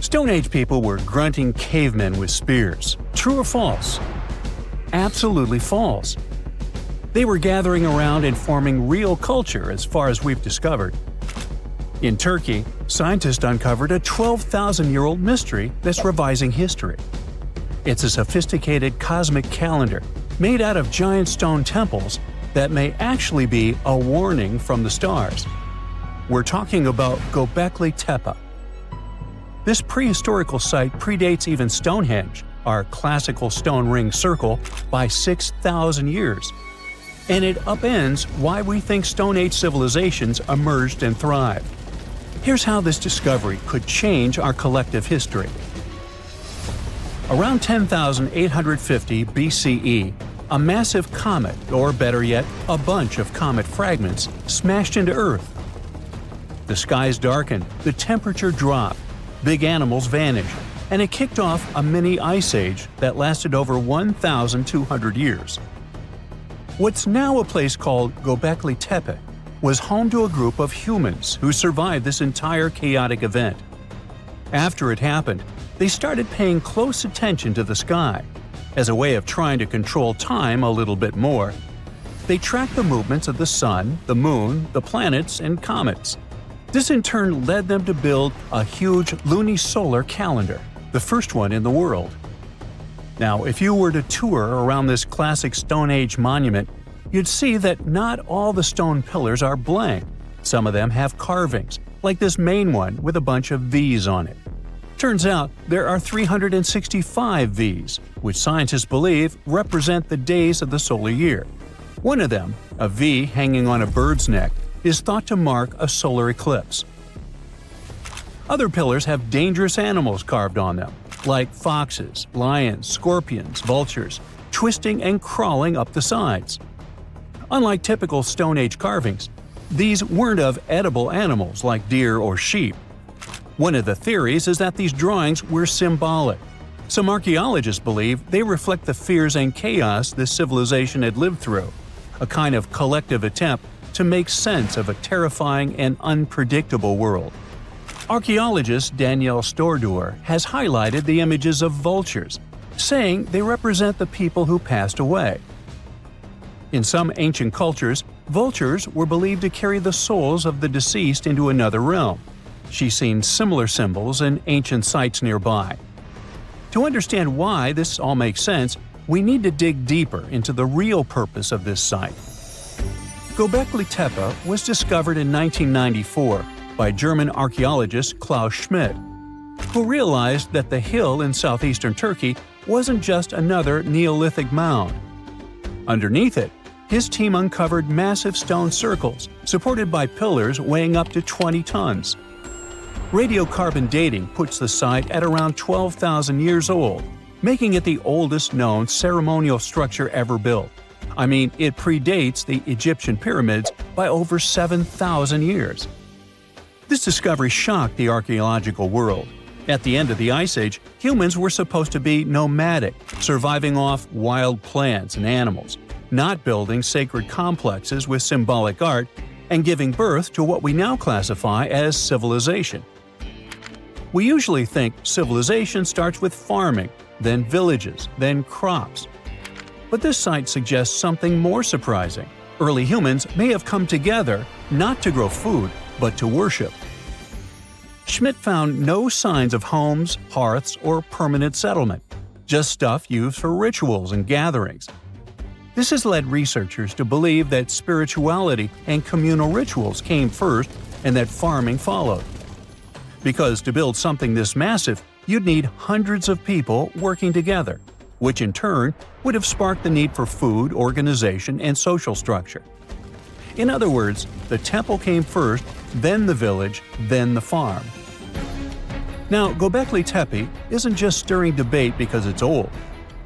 Stone Age people were grunting cavemen with spears. True or false? Absolutely false. They were gathering around and forming real culture as far as we've discovered. In Turkey, scientists uncovered a 12,000-year-old mystery that's revising history. It's a sophisticated cosmic calendar made out of giant stone temples that may actually be a warning from the stars. We're talking about Göbekli Tepe. This prehistorical site predates even Stonehenge, our classical stone ring circle, by 6,000 years. And it upends why we think Stone Age civilizations emerged and thrived. Here's how this discovery could change our collective history. Around 10,850 BCE, a massive comet, or better yet, a bunch of comet fragments, smashed into Earth. The skies darkened, the temperature dropped, big animals vanished, and it kicked off a mini ice age that lasted over 1,200 years. What's now a place called Göbekli Tepe was home to a group of humans who survived this entire chaotic event. After it happened, they started paying close attention to the sky. As a way of trying to control time a little bit more, they tracked the movements of the sun, the moon, the planets, and comets. This in turn led them to build a huge lunisolar calendar, the first one in the world. Now, if you were to tour around this classic Stone Age monument, you'd see that not all the stone pillars are blank. Some of them have carvings, like this main one with a bunch of V's on it. Turns out there are 365 V's, which scientists believe represent the days of the solar year. One of them, a V hanging on a bird's neck, is thought to mark a solar eclipse. Other pillars have dangerous animals carved on them, like foxes, lions, scorpions, vultures, twisting and crawling up the sides. Unlike typical Stone Age carvings, these weren't of edible animals like deer or sheep. One of the theories is that these drawings were symbolic. Some archaeologists believe they reflect the fears and chaos this civilization had lived through, a kind of collective attempt to make sense of a terrifying and unpredictable world. Archaeologist Danielle Stordour has highlighted the images of vultures, saying they represent the people who passed away. In some ancient cultures, vultures were believed to carry the souls of the deceased into another realm. She's seen similar symbols in ancient sites nearby. To understand why this all makes sense, we need to dig deeper into the real purpose of this site. Göbekli Tepe was discovered in 1994 by German archaeologist Klaus Schmidt, who realized that the hill in southeastern Turkey wasn't just another Neolithic mound. Underneath it, his team uncovered massive stone circles supported by pillars weighing up to 20 tons. Radiocarbon dating puts the site at around 12,000 years old, making it the oldest known ceremonial structure ever built. I mean, it predates the Egyptian pyramids by over 7,000 years. This discovery shocked the archaeological world. At the end of the Ice Age, humans were supposed to be nomadic, surviving off wild plants and animals, not building sacred complexes with symbolic art, and giving birth to what we now classify as civilization. We usually think civilization starts with farming, then villages, then crops. But this site suggests something more surprising. Early humans may have come together not to grow food, but to worship. Schmidt found no signs of homes, hearths, or permanent settlement, just stuff used for rituals and gatherings. This has led researchers to believe that spirituality and communal rituals came first and that farming followed. Because to build something this massive, you'd need hundreds of people working together, which in turn would have sparked the need for food, organization, and social structure. In other words, the temple came first, then the village, then the farm. Now, Göbekli Tepe isn't just stirring debate because it's old.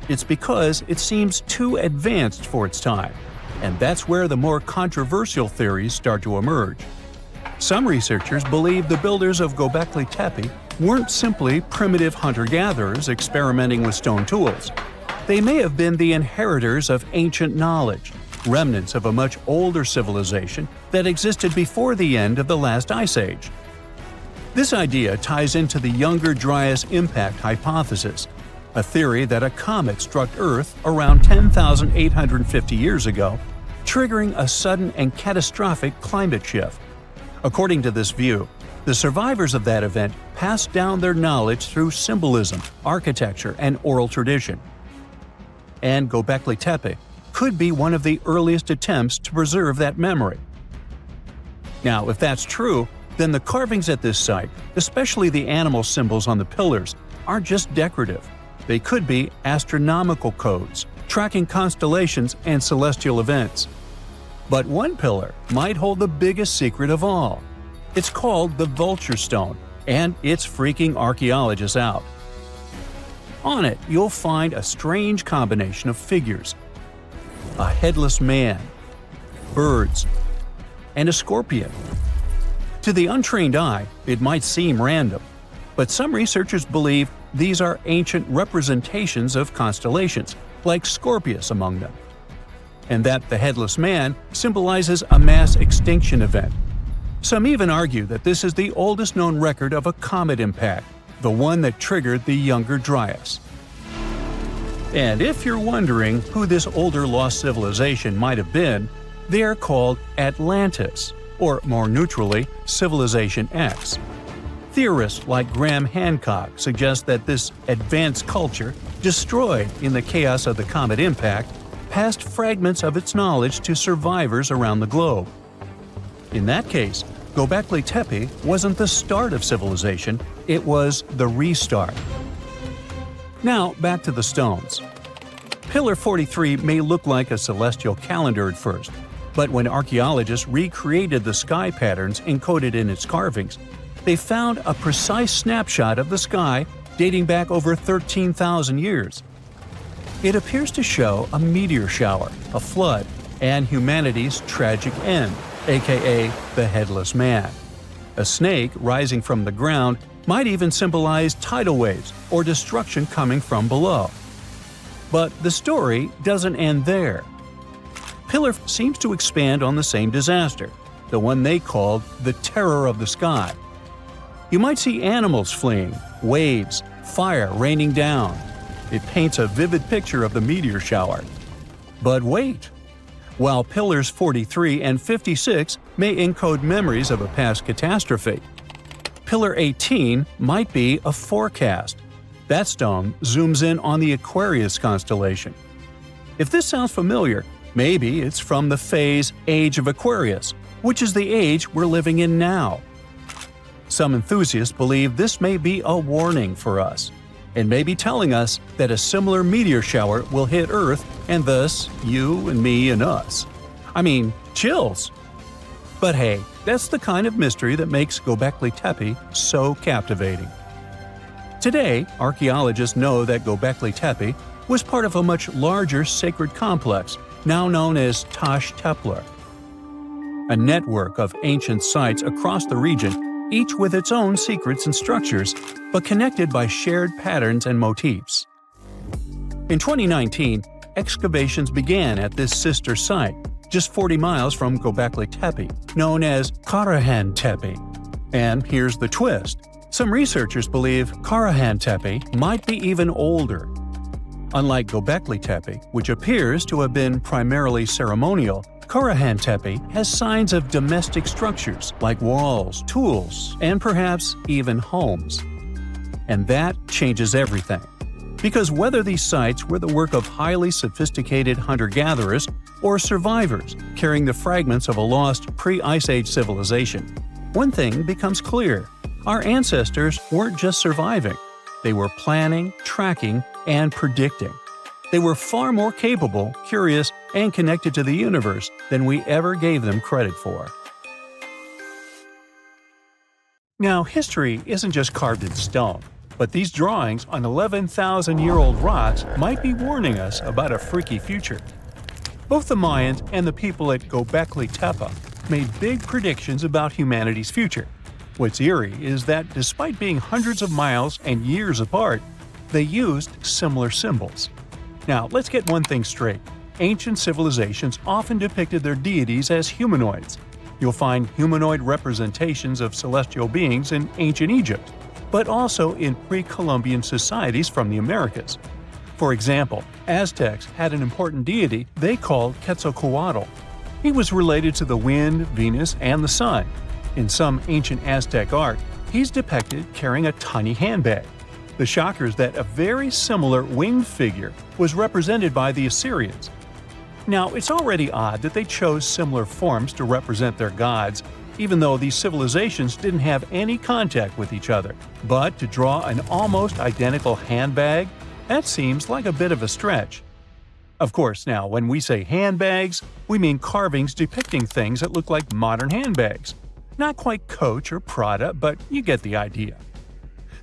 It's because it seems too advanced for its time, and that's where the more controversial theories start to emerge. Some researchers believe the builders of Göbekli Tepe weren't simply primitive hunter-gatherers experimenting with stone tools. They may have been the inheritors of ancient knowledge, remnants of a much older civilization that existed before the end of the last ice age. This idea ties into the Younger Dryas impact hypothesis, a theory that a comet struck Earth around 10,850 years ago, triggering a sudden and catastrophic climate shift. According to this view, the survivors of that event passed down their knowledge through symbolism, architecture, and oral tradition. And Göbekli Tepe could be one of the earliest attempts to preserve that memory. Now, if that's true, then the carvings at this site, especially the animal symbols on the pillars, aren't just decorative. They could be astronomical codes, tracking constellations and celestial events. But one pillar might hold the biggest secret of all. It's called the Vulture Stone, and it's freaking archaeologists out. On it, you'll find a strange combination of figures: a headless man, birds, and a scorpion. To the untrained eye, it might seem random, but some researchers believe these are ancient representations of constellations, like Scorpius among them, and that the headless man symbolizes a mass extinction event. Some even argue that this is the oldest known record of a comet impact, the one that triggered the Younger Dryas. And if you're wondering who this older lost civilization might have been, they are called Atlantis, or more neutrally, Civilization X. Theorists like Graham Hancock suggest that this advanced culture, destroyed in the chaos of the comet impact, passed fragments of its knowledge to survivors around the globe. In that case, Göbekli Tepe wasn't the start of civilization, it was the restart. Now, back to the stones. Pillar 43 may look like a celestial calendar at first, but when archaeologists recreated the sky patterns encoded in its carvings, they found a precise snapshot of the sky dating back over 13,000 years. It appears to show a meteor shower, a flood, and humanity's tragic end, aka the Headless Man. A snake rising from the ground might even symbolize tidal waves or destruction coming from below. But the story doesn't end there. Pillar seems to expand on the same disaster, the one they called the Terror of the Sky. You might see animals fleeing, waves, fire raining down. It paints a vivid picture of the meteor shower. But wait! While Pillars 43 and 56 may encode memories of a past catastrophe, Pillar 18 might be a forecast. That stone zooms in on the Aquarius constellation. If this sounds familiar, maybe it's from the phase Age of Aquarius, which is the age we're living in now. Some enthusiasts believe this may be a warning for us, and may be telling us that a similar meteor shower will hit Earth and thus you and me and us. I mean, chills! But hey, that's the kind of mystery that makes Göbekli Tepe so captivating. Today, archaeologists know that Göbekli Tepe was part of a much larger sacred complex, now known as Taş Tepeler. A network of ancient sites across the region, each with its own secrets and structures, but connected by shared patterns and motifs. In 2019, excavations began at this sister site, just 40 miles from Göbekli Tepe, known as Karahan Tepe. And here's the twist. Some researchers believe Karahan Tepe might be even older. Unlike Göbekli Tepe, which appears to have been primarily ceremonial, Karahan Tepe has signs of domestic structures like walls, tools, and perhaps even homes. And that changes everything. Because whether these sites were the work of highly sophisticated hunter-gatherers or survivors carrying the fragments of a lost pre-Ice Age civilization, one thing becomes clear. Our ancestors weren't just surviving. They were planning, tracking, and predicting. They were far more capable, curious, and connected to the universe than we ever gave them credit for. Now, history isn't just carved in stone, but these drawings on 11,000-year-old rocks might be warning us about a freaky future. Both the Mayans and the people at Göbekli Tepe made big predictions about humanity's future. What's eerie is that despite being hundreds of miles and years apart, they used similar symbols. Now, let's get one thing straight. Ancient civilizations often depicted their deities as humanoids. You'll find humanoid representations of celestial beings in ancient Egypt, but also in pre-Columbian societies from the Americas. For example, Aztecs had an important deity they called Quetzalcoatl. He was related to the wind, Venus, and the sun. In some ancient Aztec art, he's depicted carrying a tiny handbag. The shocker is that a very similar winged figure was represented by the Assyrians. Now, it's already odd that they chose similar forms to represent their gods, even though these civilizations didn't have any contact with each other. But to draw an almost identical handbag? That seems like a bit of a stretch. Of course, now, when we say handbags, we mean carvings depicting things that look like modern handbags. Not quite Coach or Prada, but you get the idea.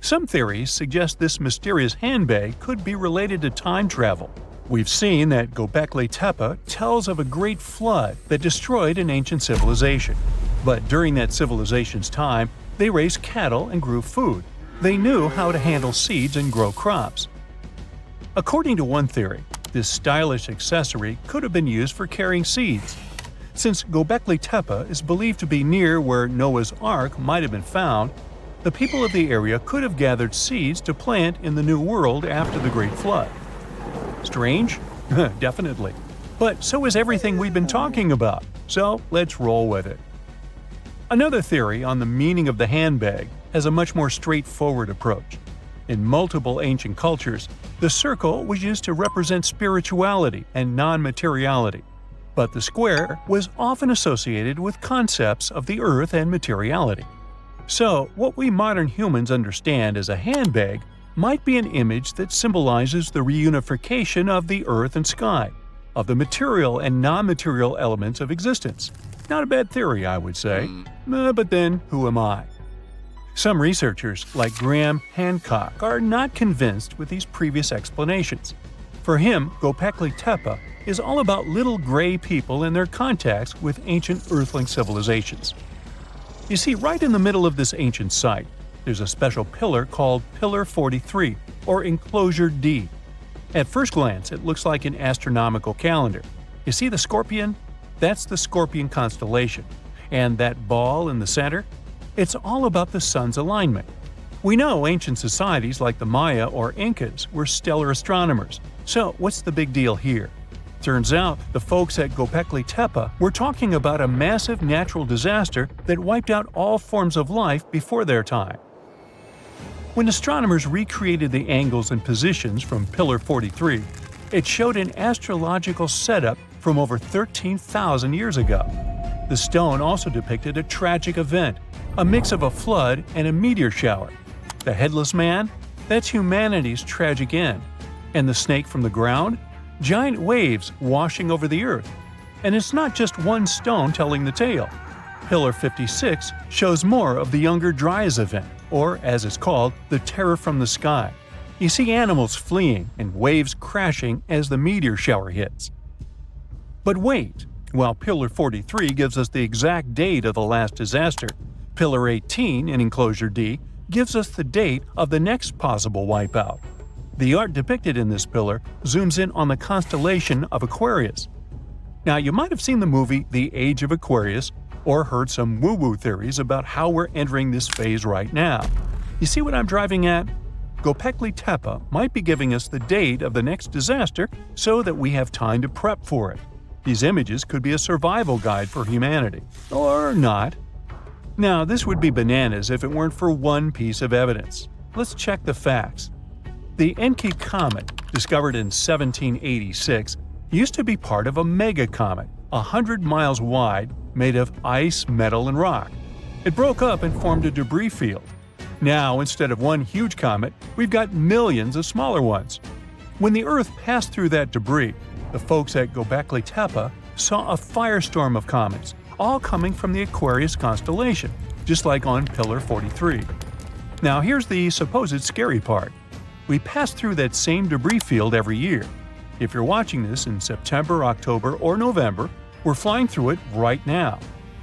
Some theories suggest this mysterious handbag could be related to time travel. We've seen that Göbekli Tepe tells of a great flood that destroyed an ancient civilization. But during that civilization's time, they raised cattle and grew food. They knew how to handle seeds and grow crops. According to one theory, this stylish accessory could have been used for carrying seeds. Since Göbekli Tepe is believed to be near where Noah's Ark might have been found, the people of the area could have gathered seeds to plant in the New World after the Great Flood. Strange? Definitely. But so is everything we've been talking about, so let's roll with it. Another theory on the meaning of the handbag has a much more straightforward approach. In multiple ancient cultures, the circle was used to represent spirituality and non-materiality, but the square was often associated with concepts of the earth and materiality. So, what we modern humans understand as a handbag might be an image that symbolizes the reunification of the earth and sky, of the material and non-material elements of existence. Not a bad theory, I would say. But then, who am I? Some researchers, like Graham Hancock, are not convinced with these previous explanations. For him, Göbekli Tepe is all about little gray people and their contacts with ancient earthling civilizations. You see, right in the middle of this ancient site, there's a special pillar called Pillar 43, or Enclosure D. At first glance, it looks like an astronomical calendar. You see the scorpion? That's the Scorpion constellation. And that ball in the center? It's all about the sun's alignment. We know ancient societies like the Maya or Incas were stellar astronomers, so what's the big deal here? Turns out, the folks at Göbekli Tepe were talking about a massive natural disaster that wiped out all forms of life before their time. When astronomers recreated the angles and positions from Pillar 43, it showed an astrological setup from over 13,000 years ago. The stone also depicted a tragic event, a mix of a flood and a meteor shower. The headless man? That's humanity's tragic end. And the snake from the ground? Giant waves washing over the earth. And it's not just one stone telling the tale. Pillar 56 shows more of the Younger Dryas event, or as it's called, the terror from the sky. You see animals fleeing and waves crashing as the meteor shower hits. But wait, while Pillar 43 gives us the exact date of the last disaster, Pillar 18 in Enclosure D gives us the date of the next possible wipeout. The art depicted in this pillar zooms in on the constellation of Aquarius. Now, you might have seen the movie The Age of Aquarius or heard some woo-woo theories about how we're entering this phase right now. You see what I'm driving at? Göbekli Tepe might be giving us the date of the next disaster so that we have time to prep for it. These images could be a survival guide for humanity. Or not. Now, this would be bananas if it weren't for one piece of evidence. Let's check the facts. The Encke comet, discovered in 1786, used to be part of a megacomet, 100 miles wide, made of ice, metal, and rock. It broke up and formed a debris field. Now, instead of one huge comet, we've got millions of smaller ones. When the Earth passed through that debris, the folks at Göbekli Tepe saw a firestorm of comets, all coming from the Aquarius constellation, just like on Pillar 43. Now here's the supposed scary part. We pass through that same debris field every year. If you're watching this in September, October, or November, we're flying through it right now.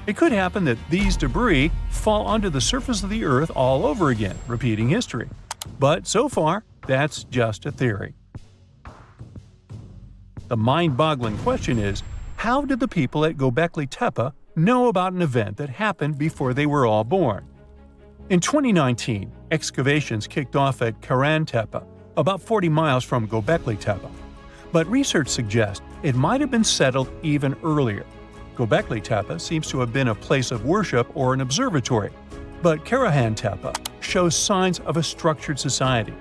It could happen that these debris fall onto the surface of the Earth all over again, repeating history. But so far, that's just a theory. The mind-boggling question is, how did the people at Göbekli Tepe know about an event that happened before they were all born. In 2019, excavations kicked off at Karahan Tepe, about 40 miles from Göbekli Tepe. But research suggests it might have been settled even earlier. Göbekli Tepe seems to have been a place of worship or an observatory, but Karahan Tepe shows signs of a structured society.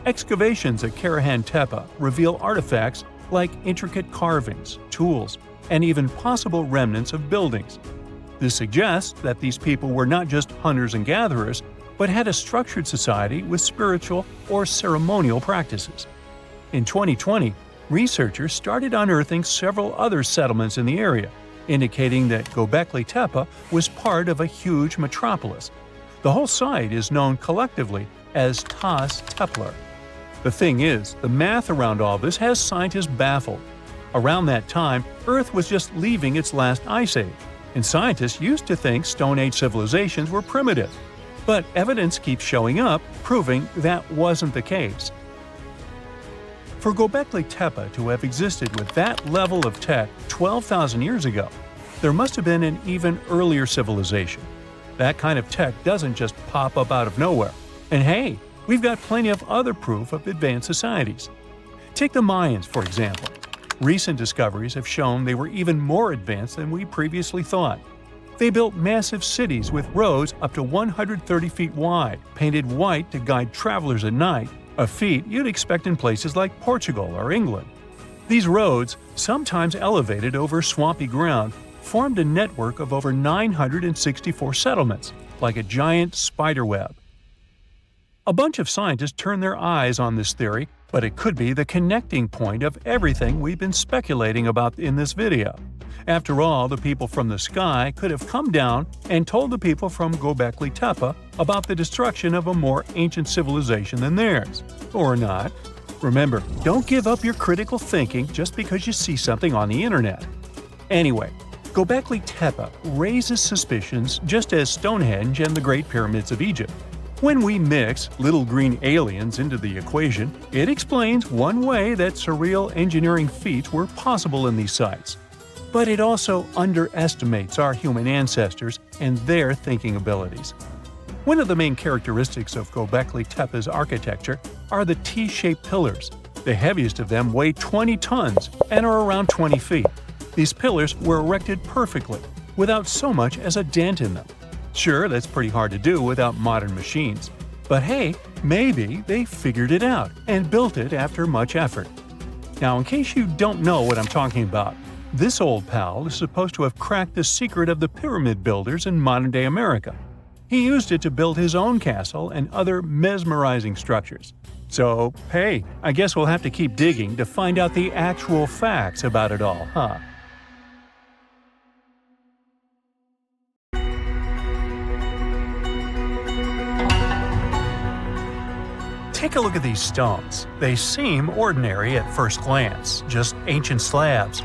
Excavations at Karahan Tepe reveal artifacts like intricate carvings, tools, and even possible remnants of buildings. This suggests that these people were not just hunters and gatherers, but had a structured society with spiritual or ceremonial practices. In 2020, researchers started unearthing several other settlements in the area, indicating that Göbekli Tepe was part of a huge metropolis. The whole site is known collectively as Tas Tepler. The thing is, the math around all this has scientists baffled. Around that time, Earth was just leaving its last ice age, and scientists used to think Stone Age civilizations were primitive. But evidence keeps showing up, proving that wasn't the case. For Göbekli Tepe to have existed with that level of tech 12,000 years ago, there must have been an even earlier civilization. That kind of tech doesn't just pop up out of nowhere. And hey, we've got plenty of other proof of advanced societies. Take the Mayans, for example. Recent discoveries have shown they were even more advanced than we previously thought. They built massive cities with roads up to 130 feet wide, painted white to guide travelers at night, a feat you'd expect in places like Portugal or England. These roads, sometimes elevated over swampy ground, formed a network of over 964 settlements, like a giant spider web. A bunch of scientists turned their eyes on this theory, but it could be the connecting point of everything we've been speculating about in this video. After all, the people from the sky could have come down and told the people from Göbekli Tepe about the destruction of a more ancient civilization than theirs. Or not. Remember, don't give up your critical thinking just because you see something on the internet. Anyway, Göbekli Tepe raises suspicions just as Stonehenge and the Great Pyramids of Egypt. When we mix little green aliens into the equation, it explains one way that surreal engineering feats were possible in these sites. But it also underestimates our human ancestors and their thinking abilities. One of the main characteristics of Göbekli Tepe's architecture are the T-shaped pillars. The heaviest of them weigh 20 tons and are around 20 feet. These pillars were erected perfectly, without so much as a dent in them. Sure, that's pretty hard to do without modern machines. But hey, maybe they figured it out and built it after much effort. Now, in case you don't know what I'm talking about, this old pal is supposed to have cracked the secret of the pyramid builders in modern-day America. He used it to build his own castle and other mesmerizing structures. So, hey, I guess we'll have to keep digging to find out the actual facts about it all, huh? Take a look at these stones. They seem ordinary at first glance, just ancient slabs,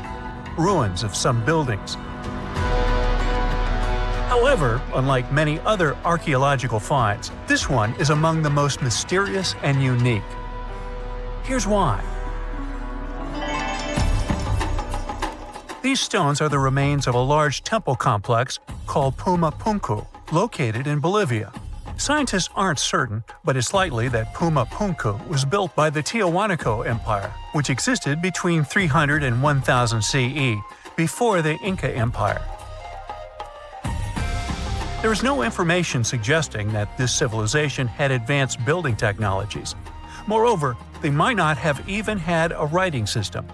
ruins of some buildings. However, unlike many other archaeological finds, this one is among the most mysterious and unique. Here's why. These stones are the remains of a large temple complex called Puma Punku, located in Bolivia. Scientists aren't certain, but it's likely that Puma Punku was built by the Tiahuanaco Empire, which existed between 300 and 1000 CE, before the Inca Empire. There is no information suggesting that this civilization had advanced building technologies. Moreover, they might not have even had a writing system.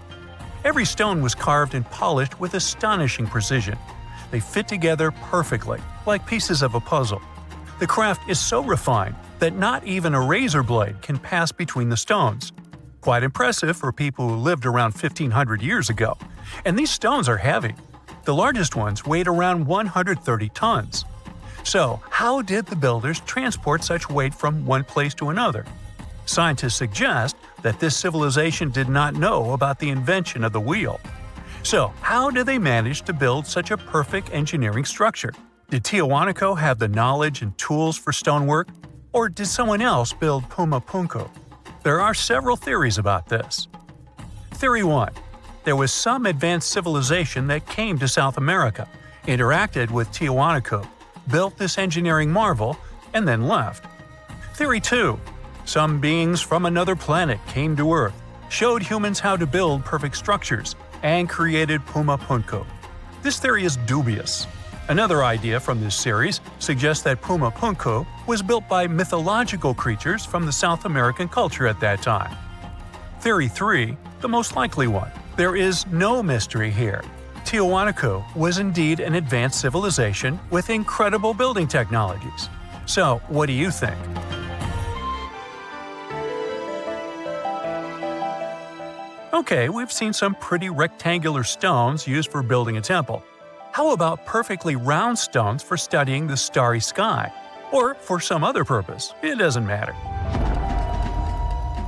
Every stone was carved and polished with astonishing precision. They fit together perfectly, like pieces of a puzzle. The craft is so refined that not even a razor blade can pass between the stones. Quite impressive for people who lived around 1500 years ago. And these stones are heavy. The largest ones weighed around 130 tons. So, how did the builders transport such weight from one place to another? Scientists suggest that this civilization did not know about the invention of the wheel. So, how did they manage to build such a perfect engineering structure? Did Tiahuanaco have the knowledge and tools for stonework? Or did someone else build Puma Punku? There are several theories about this. Theory 1. There was some advanced civilization that came to South America, interacted with Tiwanaku, built this engineering marvel, and then left. Theory 2. Some beings from another planet came to Earth, showed humans how to build perfect structures, and created Pumapunku. This theory is dubious. Another idea from this series suggests that Pumapunku was built by mythological creatures from the South American culture at that time. Theory 3, the most likely one. There is no mystery here. Tiwanaku was indeed an advanced civilization with incredible building technologies. So, what do you think? Okay, we've seen some pretty rectangular stones used for building a temple. How about perfectly round stones for studying the starry sky? Or for some other purpose, it doesn't matter.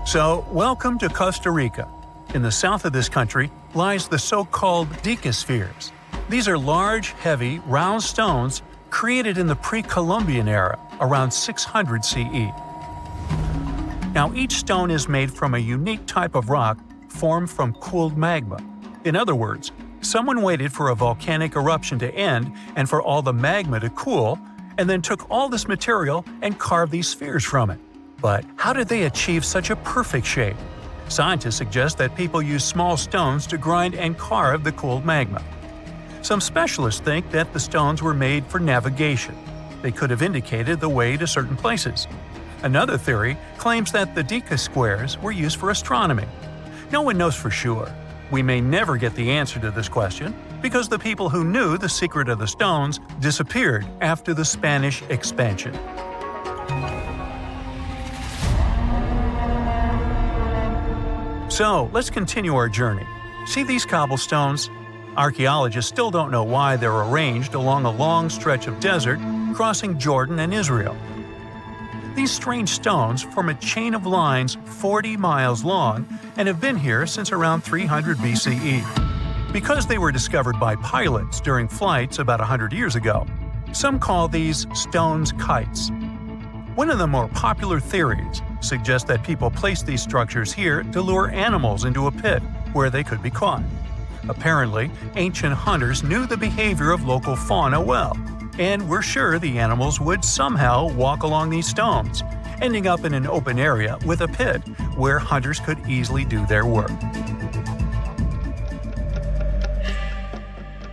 So, welcome to Costa Rica. In the south of this country lies the so-called dicospheres. These are large, heavy, round stones created in the pre-Columbian era, around 600 CE. Now, each stone is made from a unique type of rock formed from cooled magma. In other words, someone waited for a volcanic eruption to end and for all the magma to cool, and then took all this material and carved these spheres from it. But how did they achieve such a perfect shape? Scientists suggest that people use small stones to grind and carve the cooled magma. Some specialists think that the stones were made for navigation. They could have indicated the way to certain places. Another theory claims that the Dica squares were used for astronomy. No one knows for sure. We may never get the answer to this question because the people who knew the secret of the stones disappeared after the Spanish expansion. So, let's continue our journey. See these cobblestones? Archaeologists still don't know why they're arranged along a long stretch of desert crossing Jordan and Israel. These strange stones form a chain of lines 40 miles long and have been here since around 300 BCE. Because they were discovered by pilots during flights about 100 years ago, some call these stones kites. One of the more popular theories suggests that people placed these structures here to lure animals into a pit where they could be caught. Apparently, ancient hunters knew the behavior of local fauna well, and were sure the animals would somehow walk along these stones, ending up in an open area with a pit where hunters could easily do their work.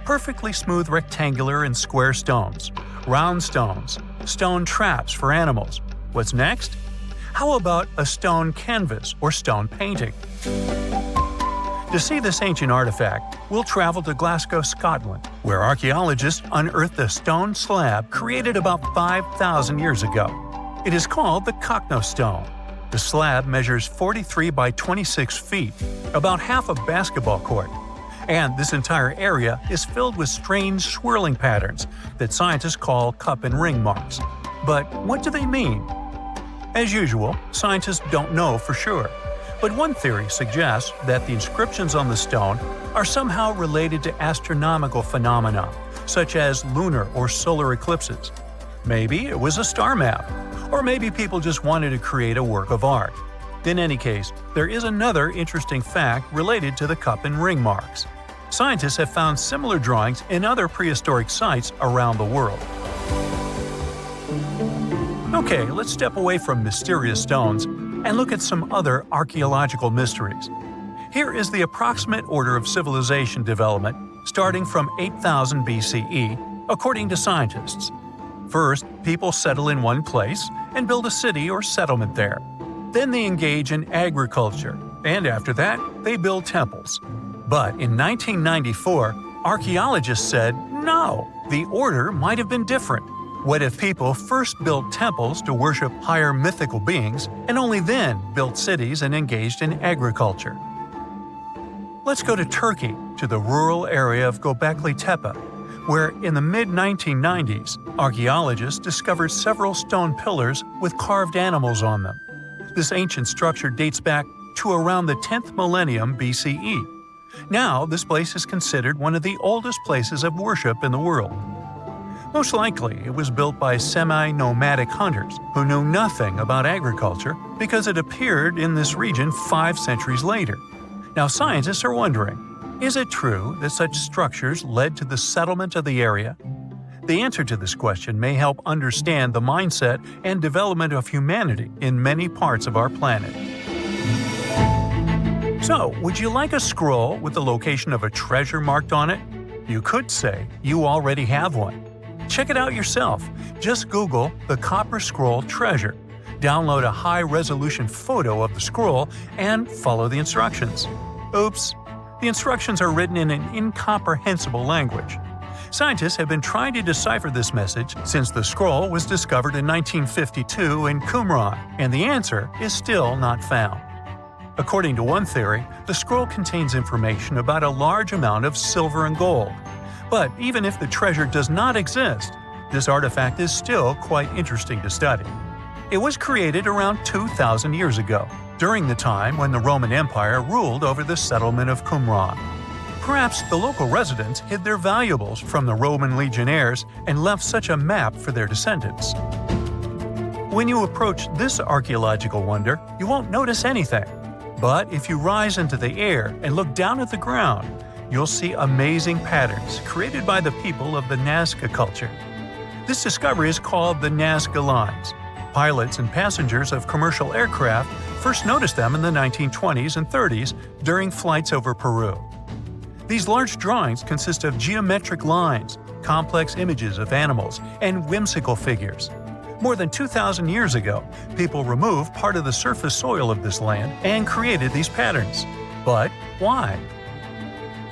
Perfectly smooth rectangular and square stones, round stones, stone traps for animals. What's next? How about a stone canvas or stone painting? To see this ancient artifact, we'll travel to Glasgow, Scotland, where archaeologists unearthed a stone slab created about 5,000 years ago. It is called the Cockno Stone. The slab measures 43 by 26 feet, about half a basketball court. And this entire area is filled with strange swirling patterns that scientists call cup and ring marks. But what do they mean? As usual, scientists don't know for sure. But one theory suggests that the inscriptions on the stone are somehow related to astronomical phenomena, such as lunar or solar eclipses. Maybe it was a star map, or maybe people just wanted to create a work of art. In any case, there is another interesting fact related to the cup and ring marks. Scientists have found similar drawings in other prehistoric sites around the world. Okay, let's step away from mysterious stones and look at some other archaeological mysteries. Here is the approximate order of civilization development starting from 8000 BCE, according to scientists. First, people settle in one place and build a city or settlement there. Then they engage in agriculture, and after that, they build temples. But in 1994, archaeologists said, no, the order might have been different. What if people first built temples to worship higher mythical beings and only then built cities and engaged in agriculture? Let's go to Turkey, to the rural area of Göbekli Tepe, where in the mid-1990s, archaeologists discovered several stone pillars with carved animals on them. This ancient structure dates back to around the 10th millennium BCE. Now, this place is considered one of the oldest places of worship in the world. Most likely, it was built by semi-nomadic hunters who knew nothing about agriculture because it appeared in this region 5 centuries later. Now, scientists are wondering, Is it true that such structures led to the settlement of the area? The answer to this question may help understand the mindset and development of humanity in many parts of our planet. So, would you like a scroll with the location of a treasure marked on it? You could say you already have one. Check it out yourself. Just Google the Copper Scroll Treasure. Download a high-resolution photo of the scroll and follow the instructions. Oops! The instructions are written in an incomprehensible language. Scientists have been trying to decipher this message since the scroll was discovered in 1952 in Qumran, and the answer is still not found. According to one theory, the scroll contains information about a large amount of silver and gold. But even if the treasure does not exist, this artifact is still quite interesting to study. It was created around 2,000 years ago, during the time when the Roman Empire ruled over the settlement of Qumran. Perhaps the local residents hid their valuables from the Roman legionnaires and left such a map for their descendants. When you approach this archaeological wonder, you won't notice anything. But if you rise into the air and look down at the ground, you'll see amazing patterns created by the people of the Nazca culture. This discovery is called the Nazca Lines. Pilots and passengers of commercial aircraft first noticed them in the 1920s and 30s during flights over Peru. These large drawings consist of geometric lines, complex images of animals, and whimsical figures. More than 2,000 years ago, people removed part of the surface soil of this land and created these patterns. But why?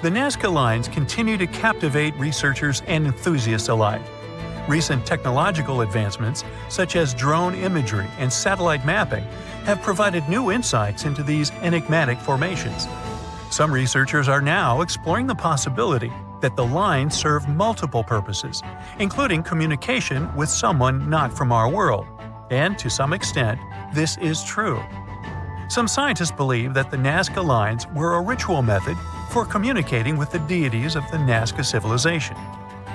The Nazca Lines continue to captivate researchers and enthusiasts alike. Recent technological advancements, such as drone imagery and satellite mapping, have provided new insights into these enigmatic formations. Some researchers are now exploring the possibility that the lines serve multiple purposes, including communication with someone not from our world. And to some extent, this is true. Some scientists believe that the Nazca Lines were a ritual method for communicating with the deities of the Nazca civilization.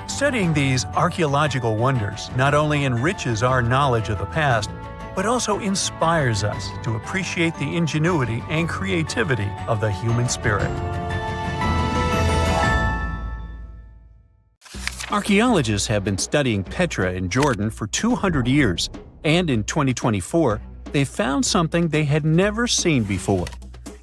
Studying these archaeological wonders not only enriches our knowledge of the past, but also inspires us to appreciate the ingenuity and creativity of the human spirit. Archaeologists have been studying Petra in Jordan for 200 years, and in 2024, they found something they had never seen before.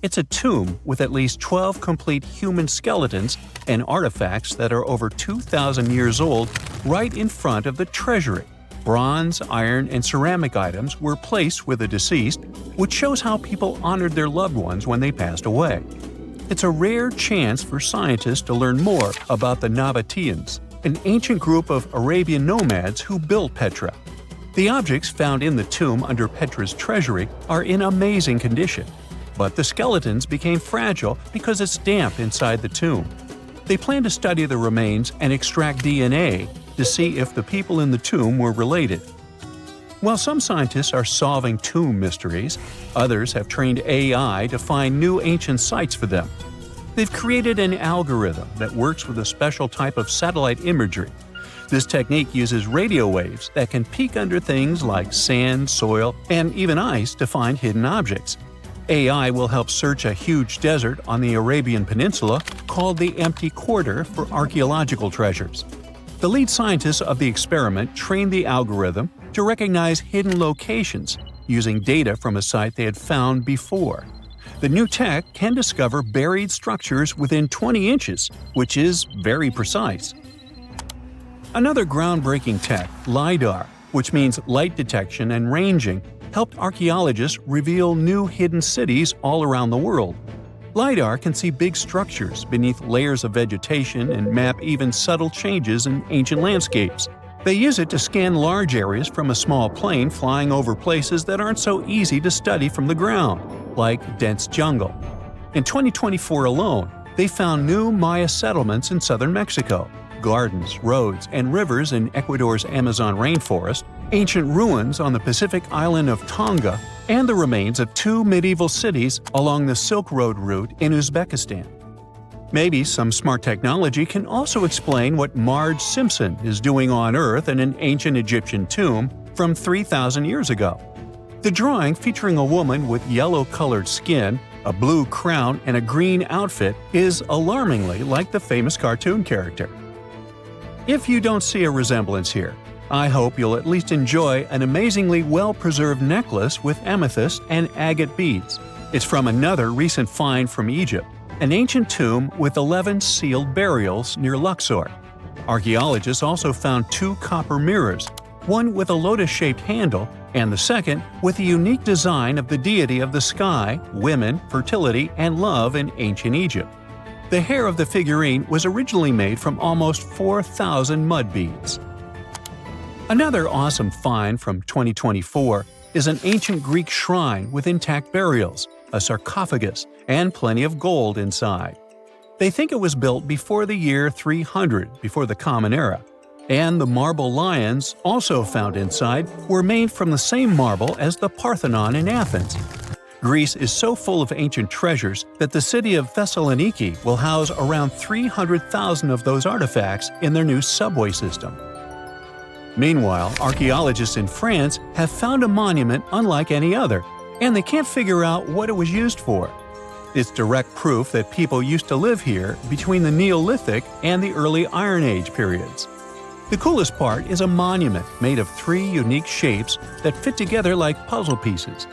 It's a tomb with at least 12 complete human skeletons and artifacts that are over 2,000 years old right in front of the treasury. Bronze, iron, and ceramic items were placed with the deceased, which shows how people honored their loved ones when they passed away. It's a rare chance for scientists to learn more about the Nabateans, an ancient group of Arabian nomads who built Petra. The objects found in the tomb under Petra's treasury are in amazing condition, but the skeletons became fragile because it's damp inside the tomb. They plan to study the remains and extract DNA to see if the people in the tomb were related. While some scientists are solving tomb mysteries, others have trained AI to find new ancient sites for them. They've created an algorithm that works with a special type of satellite imagery. This technique uses radio waves that can peek under things like sand, soil, and even ice to find hidden objects. AI will help search a huge desert on the Arabian Peninsula called the Empty Quarter for archaeological treasures. The lead scientists of the experiment trained the algorithm to recognize hidden locations using data from a site they had found before. The new tech can discover buried structures within 20 inches, which is very precise. Another groundbreaking tech, LiDAR, which means light detection and ranging, helped archaeologists reveal new hidden cities all around the world. LiDAR can see big structures beneath layers of vegetation and map even subtle changes in ancient landscapes. They use it to scan large areas from a small plane flying over places that aren't so easy to study from the ground, like dense jungle. In 2024 alone, they found new Maya settlements in southern Mexico, gardens, roads, and rivers in Ecuador's Amazon rainforest, ancient ruins on the Pacific island of Tonga, and the remains of 2 medieval cities along the Silk Road route in Uzbekistan. Maybe some smart technology can also explain what Marge Simpson is doing on Earth in an ancient Egyptian tomb from 3,000 years ago. The drawing, featuring a woman with yellow-colored skin, a blue crown and a green outfit, is alarmingly like the famous cartoon character. If you don't see a resemblance here, I hope you'll at least enjoy an amazingly well-preserved necklace with amethyst and agate beads. It's from another recent find from Egypt, an ancient tomb with 11 sealed burials near Luxor. Archaeologists also found 2 copper mirrors, one with a lotus-shaped handle and the second with a unique design of the deity of the sky, women, fertility, and love in ancient Egypt. The hair of the figurine was originally made from almost 4,000 mud beads. Another awesome find from 2024 is an ancient Greek shrine with intact burials, a sarcophagus, and plenty of gold inside. They think it was built before the year 300 before the Common Era, and the marble lions, also found inside, were made from the same marble as the Parthenon in Athens. Greece is so full of ancient treasures that the city of Thessaloniki will house around 300,000 of those artifacts in their new subway system. Meanwhile, archaeologists in France have found a monument unlike any other, and they can't figure out what it was used for. It's direct proof that people used to live here between the Neolithic and the early Iron Age periods. The coolest part is a monument made of 3 unique shapes that fit together like puzzle pieces.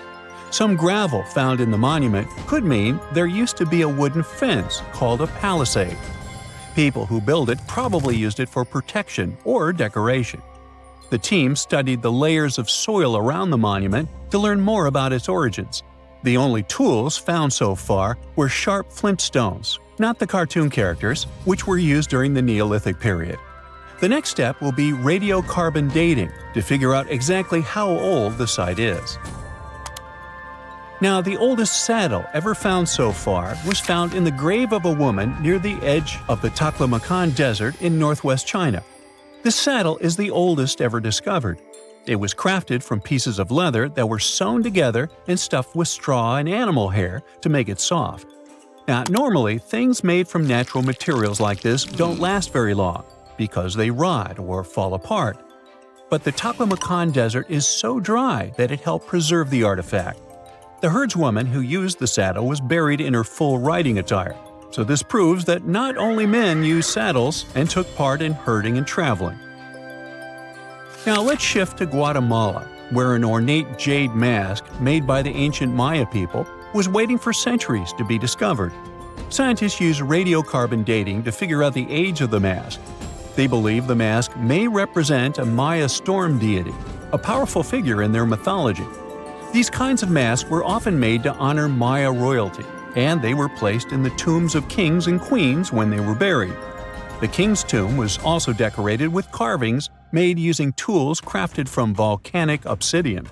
Some gravel found in the monument could mean there used to be a wooden fence called a palisade. People who built it probably used it for protection or decoration. The team studied the layers of soil around the monument to learn more about its origins. The only tools found so far were sharp flint stones, not the cartoon characters, which were used during the Neolithic period. The next step will be radiocarbon dating to figure out exactly how old the site is. Now, the oldest saddle ever found so far was found in the grave of a woman near the edge of the Taklamakan Desert in northwest China. This saddle is the oldest ever discovered. It was crafted from pieces of leather that were sewn together and stuffed with straw and animal hair to make it soft. Now, normally, things made from natural materials like this don't last very long because they rot or fall apart. But the Taklamakan Desert is so dry that it helped preserve the artifact. The herdswoman who used the saddle was buried in her full riding attire, so this proves that not only men used saddles and took part in herding and traveling. Now let's shift to Guatemala, where an ornate jade mask made by the ancient Maya people was waiting for centuries to be discovered. Scientists use radiocarbon dating to figure out the age of the mask. They believe the mask may represent a Maya storm deity, a powerful figure in their mythology. These kinds of masks were often made to honor Maya royalty, and they were placed in the tombs of kings and queens when they were buried. The king's tomb was also decorated with carvings made using tools crafted from volcanic obsidian.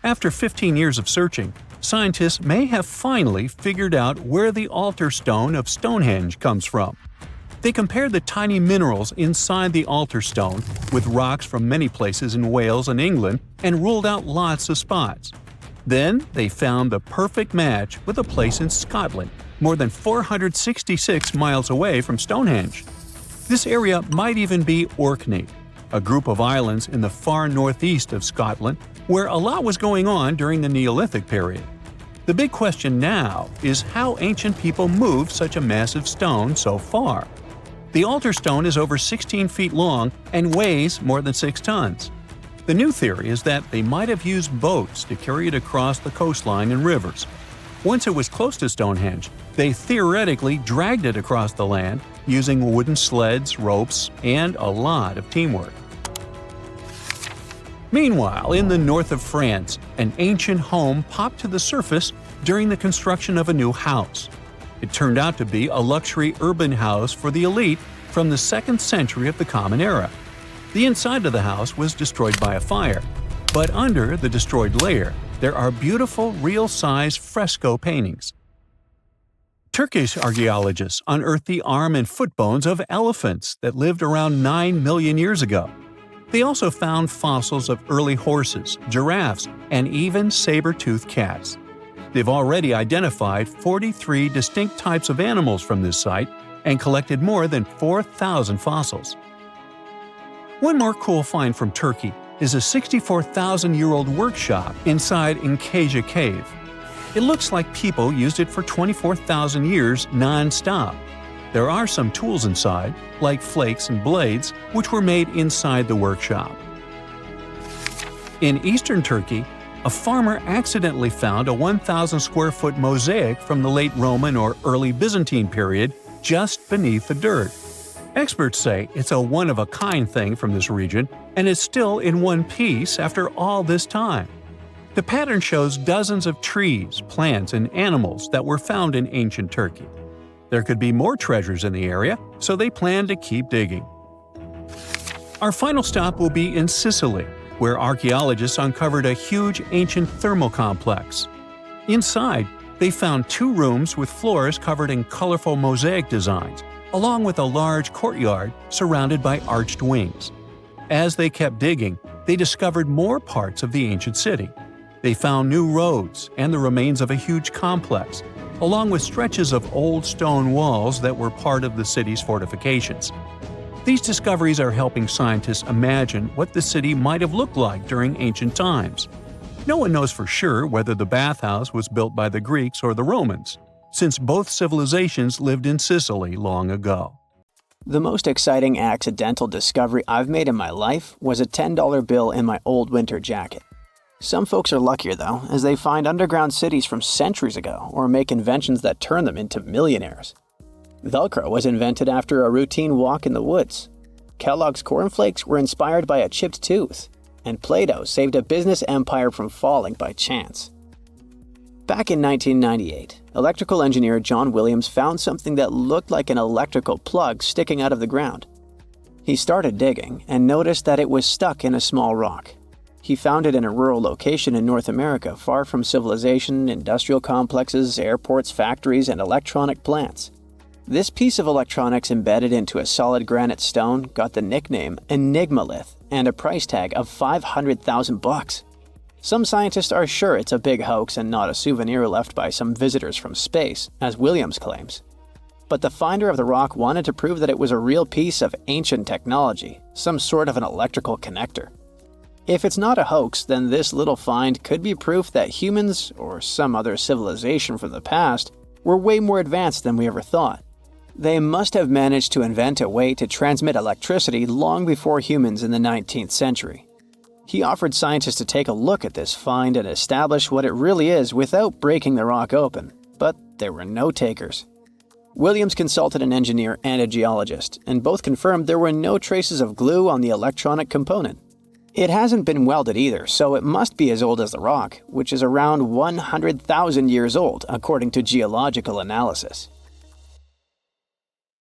After 15 years of searching, scientists may have finally figured out where the altar stone of Stonehenge comes from. They compared the tiny minerals inside the altar stone with rocks from many places in Wales and England and ruled out lots of spots. Then they found the perfect match with a place in Scotland, more than 466 miles away from Stonehenge. This area might even be Orkney, a group of islands in the far northeast of Scotland where a lot was going on during the Neolithic period. The big question now is how ancient people moved such a massive stone so far. The altar stone is over 16 feet long and weighs more than 6 tons. The new theory is that they might have used boats to carry it across the coastline and rivers. Once it was close to Stonehenge, they theoretically dragged it across the land using wooden sleds, ropes, and a lot of teamwork. Meanwhile, in the north of France, an ancient home popped to the surface during the construction of a new house. It turned out to be a luxury urban house for the elite from the 2nd century of the Common Era. The inside of the house was destroyed by a fire, but under the destroyed layer, there are beautiful, real-size fresco paintings. Turkish archaeologists unearthed the arm and foot bones of elephants that lived around 9 million years ago. They also found fossils of early horses, giraffes, and even saber-toothed cats. They've already identified 43 distinct types of animals from this site and collected more than 4,000 fossils. One more cool find from Turkey is a 64,000-year-old workshop inside Incasia Cave. It looks like people used it for 24,000 years non-stop. There are some tools inside, like flakes and blades, which were made inside the workshop. In eastern Turkey, a farmer accidentally found a 1,000 square foot mosaic from the late Roman or early Byzantine period just beneath the dirt. Experts say it's a one-of-a-kind thing from this region and is still in one piece after all this time. The pattern shows dozens of trees, plants, and animals that were found in ancient Turkey. There could be more treasures in the area, so they plan to keep digging. Our final stop will be in Sicily, where archaeologists uncovered a huge ancient thermal complex. Inside, they found 2 rooms with floors covered in colorful mosaic designs, along with a large courtyard surrounded by arched wings. As they kept digging, they discovered more parts of the ancient city. They found new roads and the remains of a huge complex, along with stretches of old stone walls that were part of the city's fortifications. These discoveries are helping scientists imagine what the city might have looked like during ancient times. No one knows for sure whether the bathhouse was built by the Greeks or the Romans, since both civilizations lived in Sicily long ago. The most exciting accidental discovery I've made in my life was a $10 bill in my old winter jacket. Some folks are luckier though, as they find underground cities from centuries ago or make inventions that turn them into millionaires. Velcro was invented after a routine walk in the woods. Kellogg's cornflakes were inspired by a chipped tooth, and Play-Doh saved a business empire from falling by chance. Back in 1998, electrical engineer John Williams found something that looked like an electrical plug sticking out of the ground. He started digging and noticed that it was stuck in a small rock. He found it in a rural location in North America, far from civilization, industrial complexes, airports, factories, and electronic plants. This piece of electronics embedded into a solid granite stone got the nickname Enigmalith and a price tag of $500,000. Some scientists are sure it's a big hoax and not a souvenir left by some visitors from space, as Williams claims. But the finder of the rock wanted to prove that it was a real piece of ancient technology, some sort of an electrical connector. If it's not a hoax, then this little find could be proof that humans, or some other civilization from the past, were way more advanced than we ever thought. They must have managed to invent a way to transmit electricity long before humans in the 19th century. He offered scientists to take a look at this find and establish what it really is without breaking the rock open, but there were no takers. Williams consulted an engineer and a geologist, and both confirmed there were no traces of glue on the electronic component. It hasn't been welded either, so it must be as old as the rock, which is around 100,000 years old, according to geological analysis.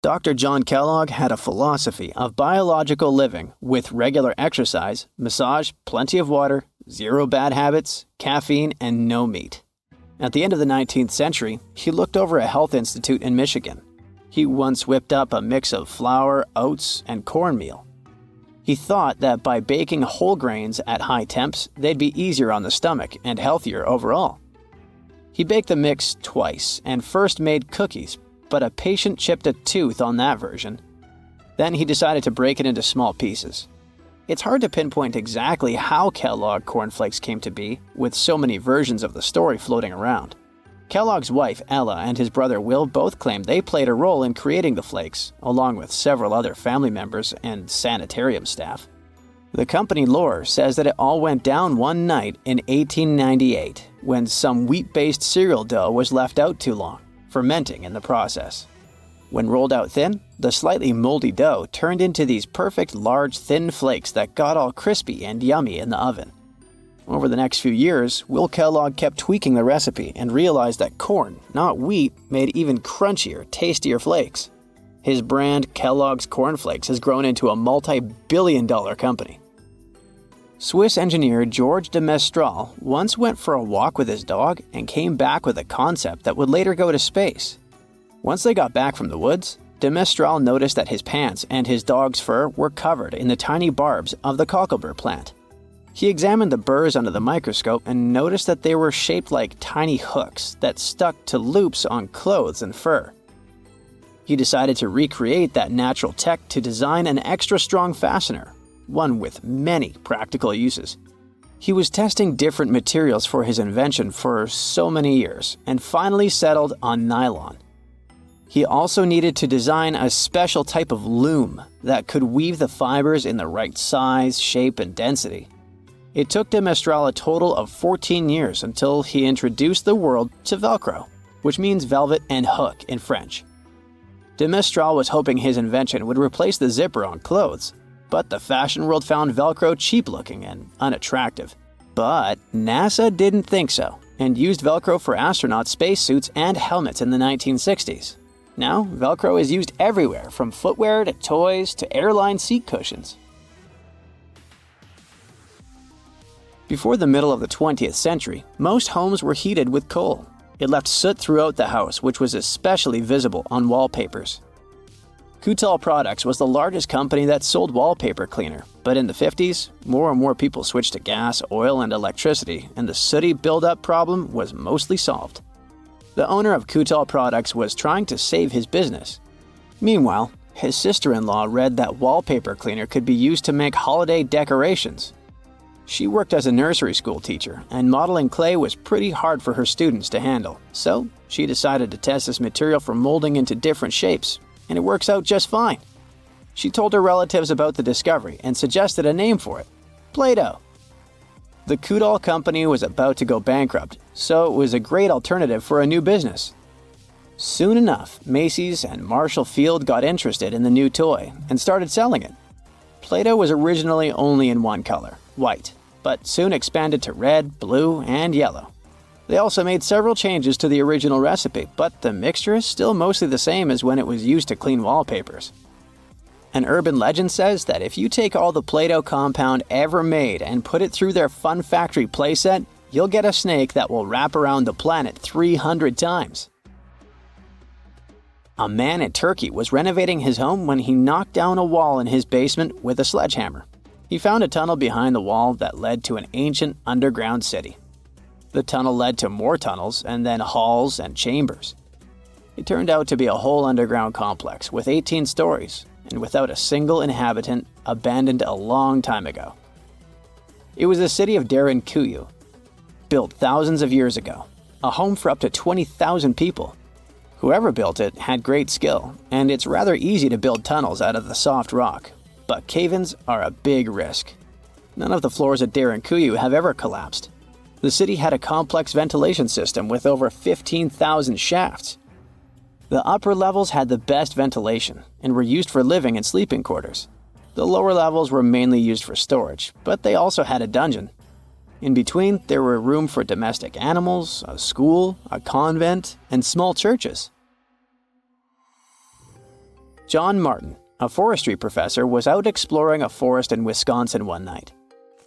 Dr. John Kellogg had a philosophy of biological living with regular exercise, massage, plenty of water, 0 bad habits, caffeine, and no meat. At the end of the 19th century, he looked over a health institute in Michigan. He once whipped up a mix of flour, oats, and cornmeal. He thought that by baking whole grains at high temps, they'd be easier on the stomach and healthier overall. He baked the mix twice and first made cookies, but a patient chipped a tooth on that version. Then he decided to break it into small pieces. It's hard to pinpoint exactly how Kellogg cornflakes came to be, with so many versions of the story floating around. Kellogg's wife, Ella, and his brother Will both claim they played a role in creating the flakes, along with several other family members and sanitarium staff. The company lore says that it all went down one night in 1898, when some wheat-based cereal dough was left out too long, fermenting in the process. When rolled out thin, the slightly moldy dough turned into these perfect large thin flakes that got all crispy and yummy in the oven. Over the next few years, Will Kellogg kept tweaking the recipe and realized that corn, not wheat, made even crunchier, tastier flakes. His brand, Kellogg's Corn Flakes, has grown into a multi-billion-dollar company. Swiss engineer George de Mestral once went for a walk with his dog and came back with a concept that would later go to space. Once they got back from the woods, de Mestral noticed that his pants and his dog's fur were covered in the tiny barbs of the cocklebur plant. He examined the burrs under the microscope and noticed that they were shaped like tiny hooks that stuck to loops on clothes and fur. He decided to recreate that natural tech to design an extra strong fastener, one with many practical uses. He was testing different materials for his invention for so many years and finally settled on nylon. He also needed to design a special type of loom that could weave the fibers in the right size, shape, and density. It took de Mestral a total of 14 years until he introduced the world to Velcro, which means velvet and hook in French. De Mestral was hoping his invention would replace the zipper on clothes, but the fashion world found Velcro cheap-looking and unattractive. But NASA didn't think so, and used Velcro for astronaut spacesuits and helmets in the 1960s. Now, Velcro is used everywhere, from footwear to toys to airline seat cushions. Before the middle of the 20th century, most homes were heated with coal. It left soot throughout the house, which was especially visible on wallpapers. Kutal Products was the largest company that sold wallpaper cleaner, but in the 50s, more and more people switched to gas, oil, and electricity, and the sooty buildup problem was mostly solved. The owner of Kutal Products was trying to save his business. Meanwhile, his sister-in-law read that wallpaper cleaner could be used to make holiday decorations. She worked as a nursery school teacher, and modeling clay was pretty hard for her students to handle, so she decided to test this material for molding into different shapes, and it works out just fine. She told her relatives about the discovery and suggested a name for it: Play-Doh. The Kutal company was about to go bankrupt, so it was a great alternative for a new business. Soon enough, Macy's and Marshall Field got interested in the new toy and started selling it. Play-Doh was originally only in one color, white, but soon expanded to red, blue, and yellow. They also made several changes to the original recipe, but the mixture is still mostly the same as when it was used to clean wallpapers. An urban legend says that if you take all the Play-Doh compound ever made and put it through their Fun Factory playset, you'll get a snake that will wrap around the planet 300 times. A man in Turkey was renovating his home when he knocked down a wall in his basement with a sledgehammer. He found a tunnel behind the wall that led to an ancient underground city. The tunnel led to more tunnels and then halls and chambers. It turned out to be a whole underground complex with 18 stories and without a single inhabitant, abandoned a long time ago. It was the city of Derinkuyu, built thousands of years ago, a home for up to 20,000 people. Whoever built it had great skill, and it's rather easy to build tunnels out of the soft rock, but cave-ins are a big risk. None of the floors at Derinkuyu have ever collapsed. The city had a complex ventilation system with over 15,000 shafts. The upper levels had the best ventilation and were used for living and sleeping quarters. The lower levels were mainly used for storage, but they also had a dungeon. In between, there were room for domestic animals, a school, a convent, and small churches. John Martin, a forestry professor, was out exploring a forest in Wisconsin one night.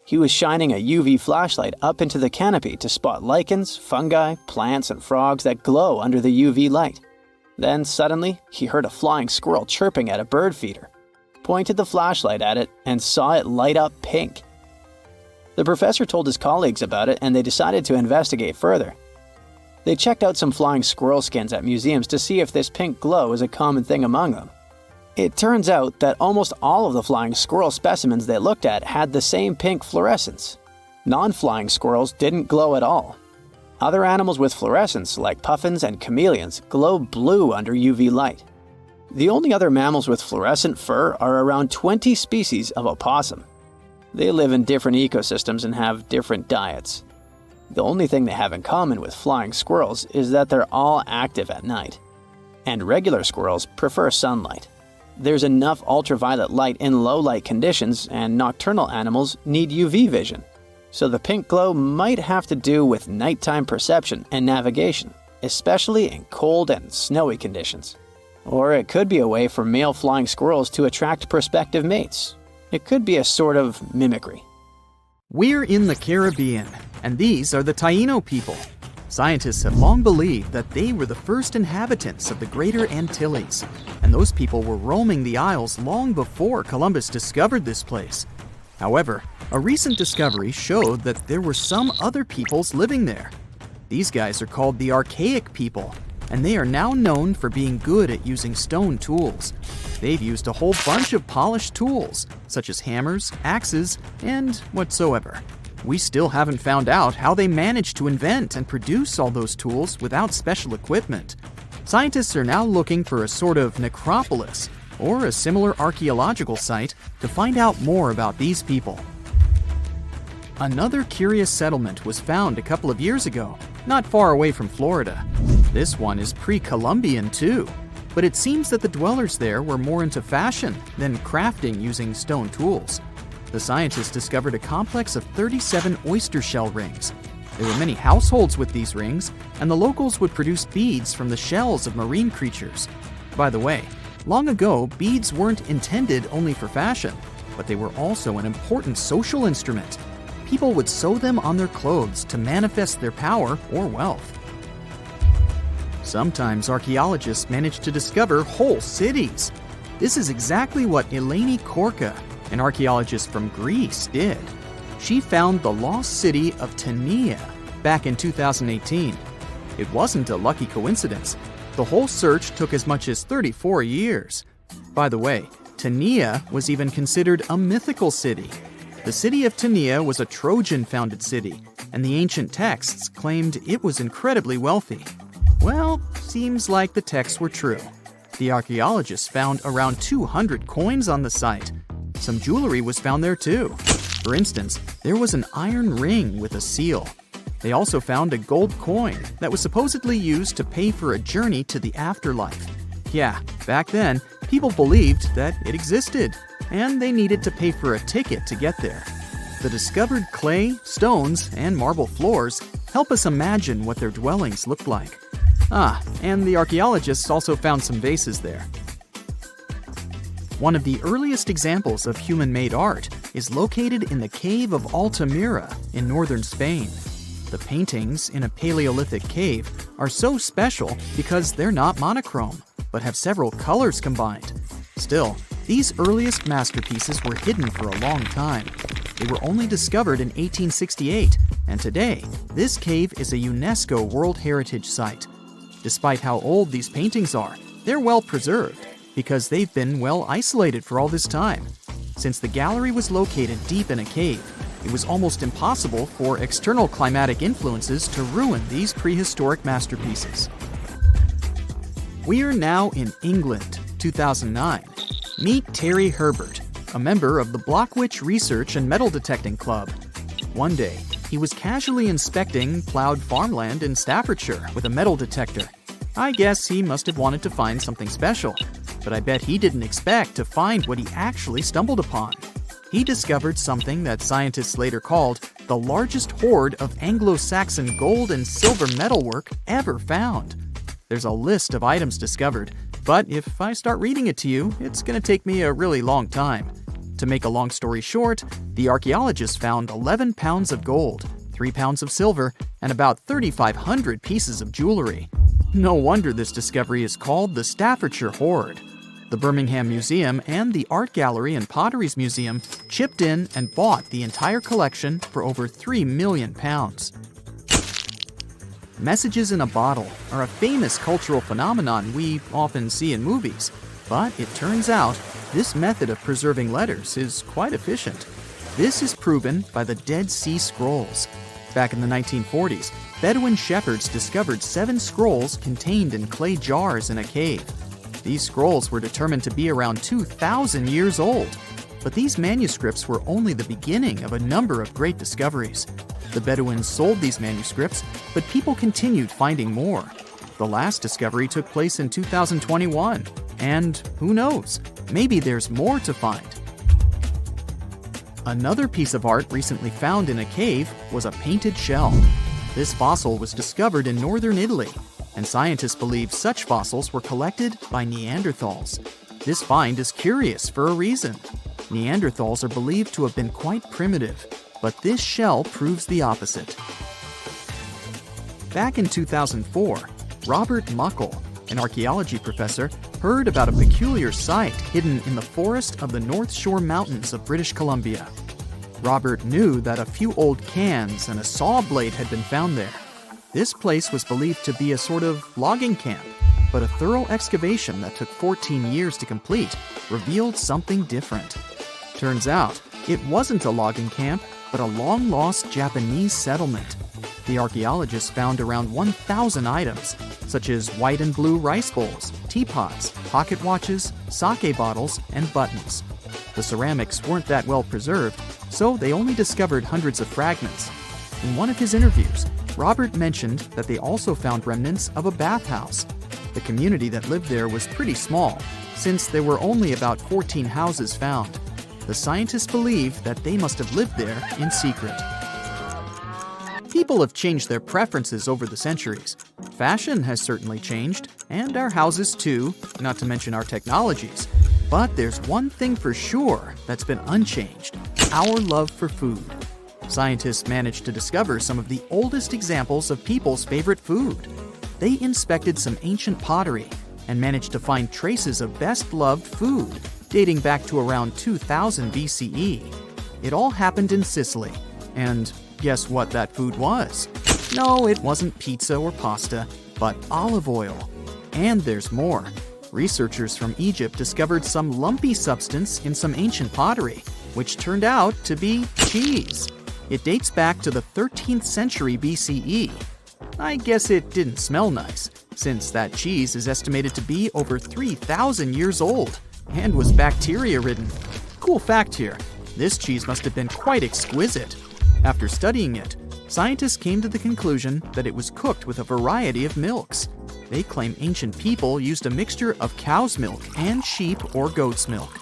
He was shining a UV flashlight up into the canopy to spot lichens, fungi, plants, and frogs that glow under the UV light. Then, suddenly, he heard a flying squirrel chirping at a bird feeder, pointed the flashlight at it, and saw it light up pink. The professor told his colleagues about it, and they decided to investigate further. They checked out some flying squirrel skins at museums to see if this pink glow is a common thing among them. It turns out that almost all of the flying squirrel specimens they looked at had the same pink fluorescence. Non-flying squirrels didn't glow at all. Other animals with fluorescence, like puffins and chameleons, glow blue under UV light. The only other mammals with fluorescent fur are around 20 species of opossum. They live in different ecosystems and have different diets. The only thing they have in common with flying squirrels is that they're all active at night. And regular squirrels prefer sunlight. There's enough ultraviolet light in low-light conditions, and nocturnal animals need UV vision. So the pink glow might have to do with nighttime perception and navigation, especially in cold and snowy conditions. Or it could be a way for male flying squirrels to attract prospective mates. It could be a sort of mimicry. We're in the Caribbean, and these are the Taino people. Scientists have long believed that they were the first inhabitants of the Greater Antilles, and those people were roaming the Isles long before Columbus discovered this place. However, a recent discovery showed that there were some other peoples living there. These guys are called the Archaic people, and they are now known for being good at using stone tools. They've used a whole bunch of polished tools, such as hammers, axes, and whatsoever. We still haven't found out how they managed to invent and produce all those tools without special equipment. Scientists are now looking for a sort of necropolis or a similar archaeological site to find out more about these people. Another curious settlement was found a couple of years ago, not far away from Florida. This one is pre-Columbian too, but it seems that the dwellers there were more into fashion than crafting using stone tools. The scientists discovered a complex of 37 oyster shell rings. There were many households with these rings, and the locals would produce beads from the shells of marine creatures. By the way, long ago, beads weren't intended only for fashion, but they were also an important social instrument. People would sew them on their clothes to manifest their power or wealth. Sometimes archaeologists manage to discover whole cities. This is exactly what Eleni Korka, an archaeologist from Greece, did. She found the lost city of Tania back in 2018. It wasn't a lucky coincidence. The whole search took as much as 34 years. By the way, Tania was even considered a mythical city. The city of Tania was a Trojan-founded city, and the ancient texts claimed it was incredibly wealthy. Well, seems like the texts were true. The archaeologists found around 200 coins on the site. Some jewelry was found there too. For instance, there was an iron ring with a seal. They also found a gold coin that was supposedly used to pay for a journey to the afterlife. Yeah, back then, people believed that it existed, and they needed to pay for a ticket to get there. The discovered clay, stones, and marble floors help us imagine what their dwellings looked like. And the archaeologists also found some vases there. One of the earliest examples of human-made art is located in the cave of Altamira in northern Spain. The paintings in a Paleolithic cave are so special because they're not monochrome, but have several colors combined. Still, these earliest masterpieces were hidden for a long time. They were only discovered in 1868, and today, this cave is a UNESCO World Heritage Site. Despite how old these paintings are, they're well preserved because they've been well isolated for all this time. Since the gallery was located deep in a cave, it was almost impossible for external climatic influences to ruin these prehistoric masterpieces. We're now in England, 2009. Meet Terry Herbert, a member of the Blockwitch Research and Metal Detecting Club. One day, he was casually inspecting plowed farmland in Staffordshire with a metal detector. I guess he must have wanted to find something special, but I bet he didn't expect to find what he actually stumbled upon. He discovered something that scientists later called the largest hoard of Anglo-Saxon gold and silver metalwork ever found. There's a list of items discovered, but if I start reading it to you, it's going to take me a really long time. To make a long story short, the archaeologists found 11 pounds of gold, 3 pounds of silver, and about 3,500 pieces of jewelry. No wonder this discovery is called the Staffordshire Hoard. The Birmingham Museum and the Art Gallery and Potteries Museum chipped in and bought the entire collection for over £3 million. Messages in a bottle are a famous cultural phenomenon we often see in movies, but it turns out this method of preserving letters is quite efficient. This is proven by the Dead Sea Scrolls. Back in the 1940s, Bedouin shepherds discovered 7 scrolls contained in clay jars in a cave. These scrolls were determined to be around 2,000 years old. But these manuscripts were only the beginning of a number of great discoveries. The Bedouins sold these manuscripts, but people continued finding more. The last discovery took place in 2021, and who knows, maybe there's more to find. Another piece of art recently found in a cave was a painted shell. This fossil was discovered in northern Italy, and scientists believe such fossils were collected by Neanderthals. This find is curious for a reason. Neanderthals are believed to have been quite primitive, but this shell proves the opposite. Back in 2004, Robert Muckle, an archaeology professor, heard about a peculiar site hidden in the forest of the North Shore Mountains of British Columbia. Robert knew that a few old cans and a saw blade had been found there. This place was believed to be a sort of logging camp, but a thorough excavation that took 14 years to complete revealed something different. Turns out, it wasn't a logging camp, but a long-lost Japanese settlement. The archaeologists found around 1,000 items, such as white and blue rice bowls, teapots, pocket watches, sake bottles, and buttons. The ceramics weren't that well preserved, so they only discovered hundreds of fragments. In one of his interviews, Robert mentioned that they also found remnants of a bathhouse. The community that lived there was pretty small, since there were only about 14 houses found. The scientists believe that they must have lived there in secret. People have changed their preferences over the centuries. Fashion has certainly changed, and our houses too, not to mention our technologies. But there's one thing for sure that's been unchanged: our love for food. Scientists managed to discover some of the oldest examples of people's favorite food. They inspected some ancient pottery and managed to find traces of best-loved food dating back to around 2000 BCE. It all happened in Sicily, and guess what that food was? No, it wasn't pizza or pasta, but olive oil. And there's more. Researchers from Egypt discovered some lumpy substance in some ancient pottery, which turned out to be cheese. It dates back to the 13th century BCE. I guess it didn't smell nice, since that cheese is estimated to be over 3,000 years old and was bacteria-ridden. Cool fact here, this cheese must have been quite exquisite. After studying it, scientists came to the conclusion that it was cooked with a variety of milks. They claim ancient people used a mixture of cow's milk and sheep or goat's milk.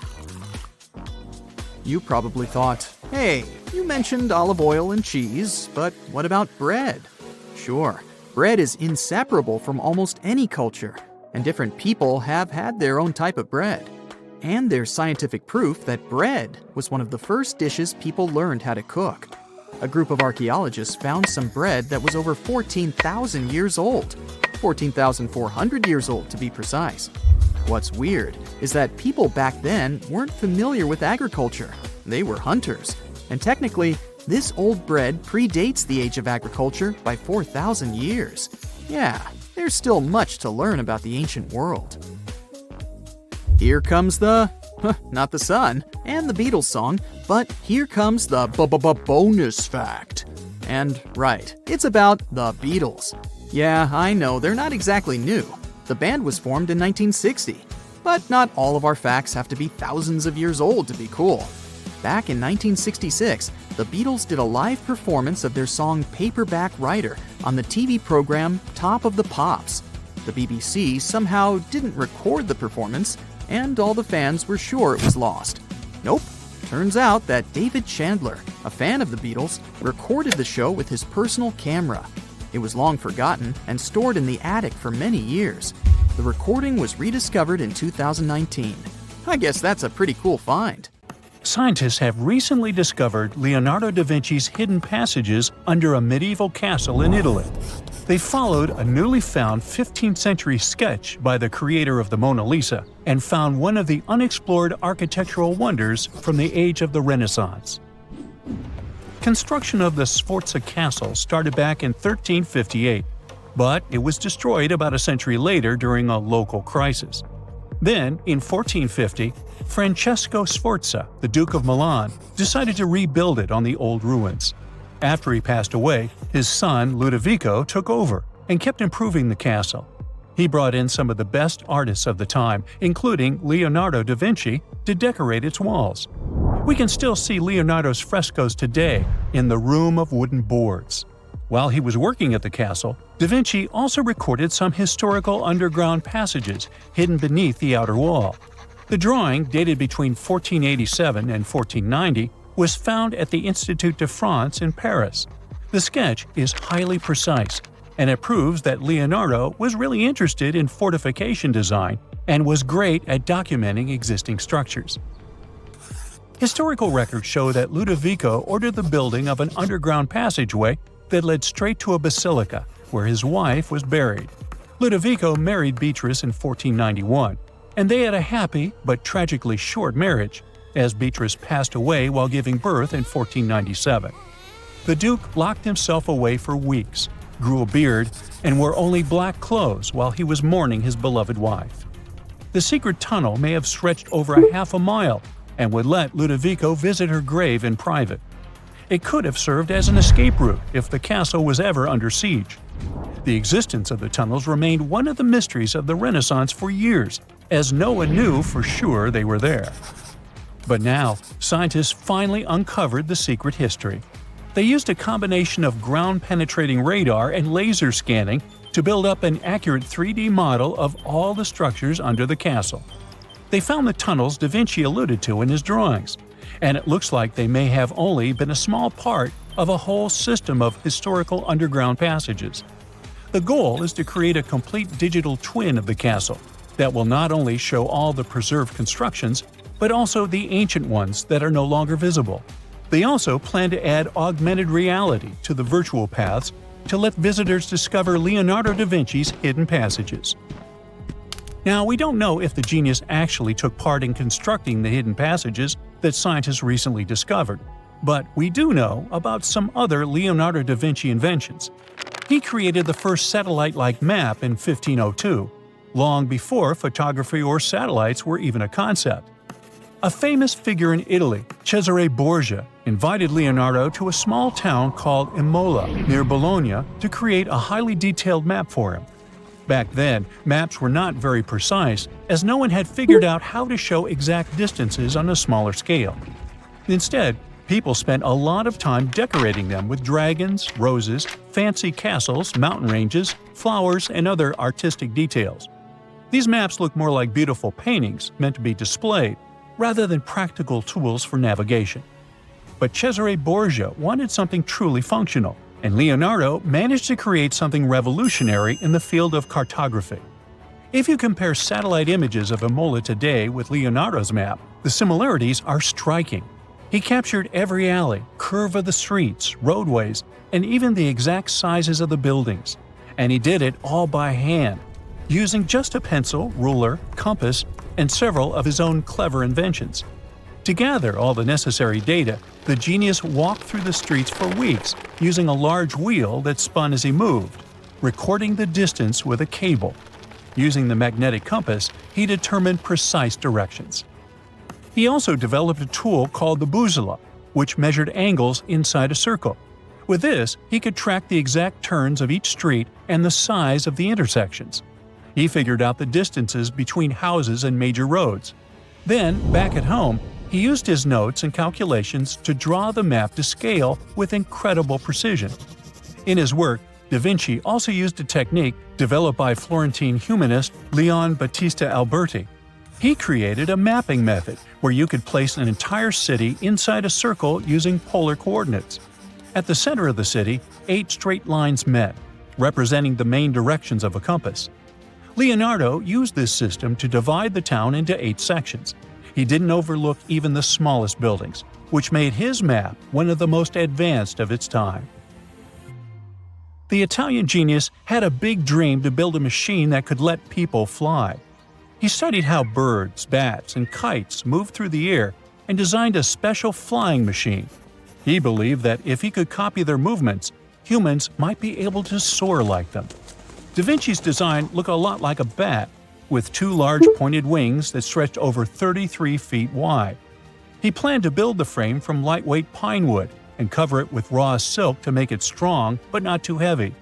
You probably thought, hey, you mentioned olive oil and cheese, but what about bread? Sure, bread is inseparable from almost any culture, and different people have had their own type of bread. And there's scientific proof that bread was one of the first dishes people learned how to cook. A group of archaeologists found some bread that was over 14,000 years old, 14,400 years old to be precise. What's weird is that people back then weren't familiar with agriculture. They were hunters, and technically, this old bread predates the age of agriculture by 4,000 years. Yeah, there's still much to learn about the ancient world. Here comes not the sun, and the Beatles song, but here comes the bonus fact. And right, it's about the Beatles. Yeah, I know, they're not exactly new. The band was formed in 1960. But not all of our facts have to be thousands of years old to be cool. Back in 1966, the Beatles did a live performance of their song Paperback Writer on the TV program Top of the Pops. The BBC somehow didn't record the performance, and all the fans were sure it was lost. Nope. Turns out that David Chandler, a fan of the Beatles, recorded the show with his personal camera. It was long forgotten and stored in the attic for many years. The recording was rediscovered in 2019. I guess that's a pretty cool find. Scientists have recently discovered Leonardo da Vinci's hidden passages under a medieval castle in Italy. They followed a newly found 15th century sketch by the creator of the Mona Lisa and found one of the unexplored architectural wonders from the age of the Renaissance. Construction of the Sforza Castle started back in 1358, but it was destroyed about a century later during a local crisis. Then, in 1450, Francesco Sforza, the Duke of Milan, decided to rebuild it on the old ruins. After he passed away, his son Ludovico took over and kept improving the castle. He brought in some of the best artists of the time, including Leonardo da Vinci, to decorate its walls. We can still see Leonardo's frescoes today in the Room of Wooden Boards. While he was working at the castle, da Vinci also recorded some historical underground passages hidden beneath the outer wall. The drawing, dated between 1487 and 1490, was found at the Institut de France in Paris. The sketch is highly precise, and it proves that Leonardo was really interested in fortification design and was great at documenting existing structures. Historical records show that Ludovico ordered the building of an underground passageway that led straight to a basilica, where his wife was buried. Ludovico married Beatrice in 1491, and they had a happy but tragically short marriage, as Beatrice passed away while giving birth in 1497. The Duke locked himself away for weeks, grew a beard, and wore only black clothes while he was mourning his beloved wife. The secret tunnel may have stretched over a half a mile and would let Ludovico visit her grave in private. It could have served as an escape route if the castle was ever under siege. The existence of the tunnels remained one of the mysteries of the Renaissance for years, as no one knew for sure they were there. But now, scientists finally uncovered the secret history. They used a combination of ground-penetrating radar and laser scanning to build up an accurate 3D model of all the structures under the castle. They found the tunnels Da Vinci alluded to in his drawings, and it looks like they may have only been a small part of a whole system of historical underground passages. The goal is to create a complete digital twin of the castle that will not only show all the preserved constructions, but also the ancient ones that are no longer visible. They also plan to add augmented reality to the virtual paths to let visitors discover Leonardo da Vinci's hidden passages. Now, we don't know if the genius actually took part in constructing the hidden passages that scientists recently discovered, but we do know about some other Leonardo da Vinci inventions. He created the first satellite-like map in 1502, long before photography or satellites were even a concept. A famous figure in Italy, Cesare Borgia, invited Leonardo to a small town called Imola, near Bologna, to create a highly detailed map for him. Back then, maps were not very precise, as no one had figured out how to show exact distances on a smaller scale. Instead, people spent a lot of time decorating them with dragons, roses, fancy castles, mountain ranges, flowers, and other artistic details. These maps look more like beautiful paintings meant to be displayed, rather than practical tools for navigation. But Cesare Borgia wanted something truly functional, and Leonardo managed to create something revolutionary in the field of cartography. If you compare satellite images of Imola today with Leonardo's map, the similarities are striking. He captured every alley, curve of the streets, roadways, and even the exact sizes of the buildings. And he did it all by hand, using just a pencil, ruler, compass, and several of his own clever inventions. To gather all the necessary data, the genius walked through the streets for weeks using a large wheel that spun as he moved, recording the distance with a cable. Using the magnetic compass, he determined precise directions. He also developed a tool called the bussola, which measured angles inside a circle. With this, he could track the exact turns of each street and the size of the intersections. He figured out the distances between houses and major roads. Then, back at home, he used his notes and calculations to draw the map to scale with incredible precision. In his work, Da Vinci also used a technique developed by Florentine humanist Leon Battista Alberti. He created a mapping method where you could place an entire city inside a circle using polar coordinates. At the center of the city, 8 straight lines met, representing the main directions of a compass. Leonardo used this system to divide the town into 8 sections. He didn't overlook even the smallest buildings, which made his map one of the most advanced of its time. The Italian genius had a big dream to build a machine that could let people fly. He studied how birds, bats, and kites moved through the air and designed a special flying machine. He believed that if he could copy their movements, humans might be able to soar like them. Da Vinci's design looked a lot like a bat, with 2 large pointed wings that stretched over 33 feet wide. He planned to build the frame from lightweight pine wood and cover it with raw silk to make it strong but not too heavy.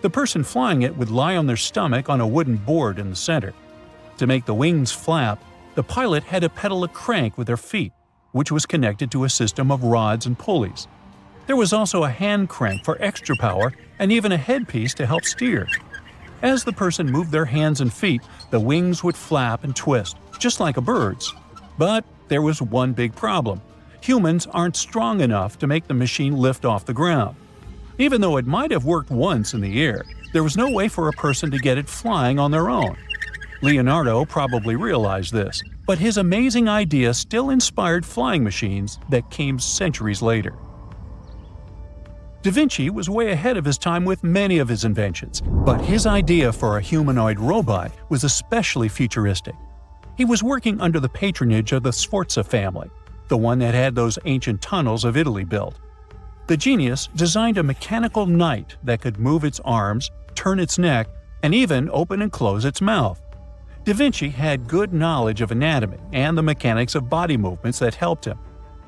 The person flying it would lie on their stomach on a wooden board in the center. To make the wings flap, the pilot had to pedal a crank with their feet, which was connected to a system of rods and pulleys. There was also a hand crank for extra power and even a headpiece to help steer. As the person moved their hands and feet, the wings would flap and twist, just like a bird's. But there was one big problem. Humans aren't strong enough to make the machine lift off the ground. Even though it might have worked once in the air, there was no way for a person to get it flying on their own. Leonardo probably realized this, but his amazing idea still inspired flying machines that came centuries later. Da Vinci was way ahead of his time with many of his inventions, but his idea for a humanoid robot was especially futuristic. He was working under the patronage of the Sforza family, the one that had those ancient tunnels of Italy built. The genius designed a mechanical knight that could move its arms, turn its neck, and even open and close its mouth. Da Vinci had good knowledge of anatomy and the mechanics of body movements that helped him.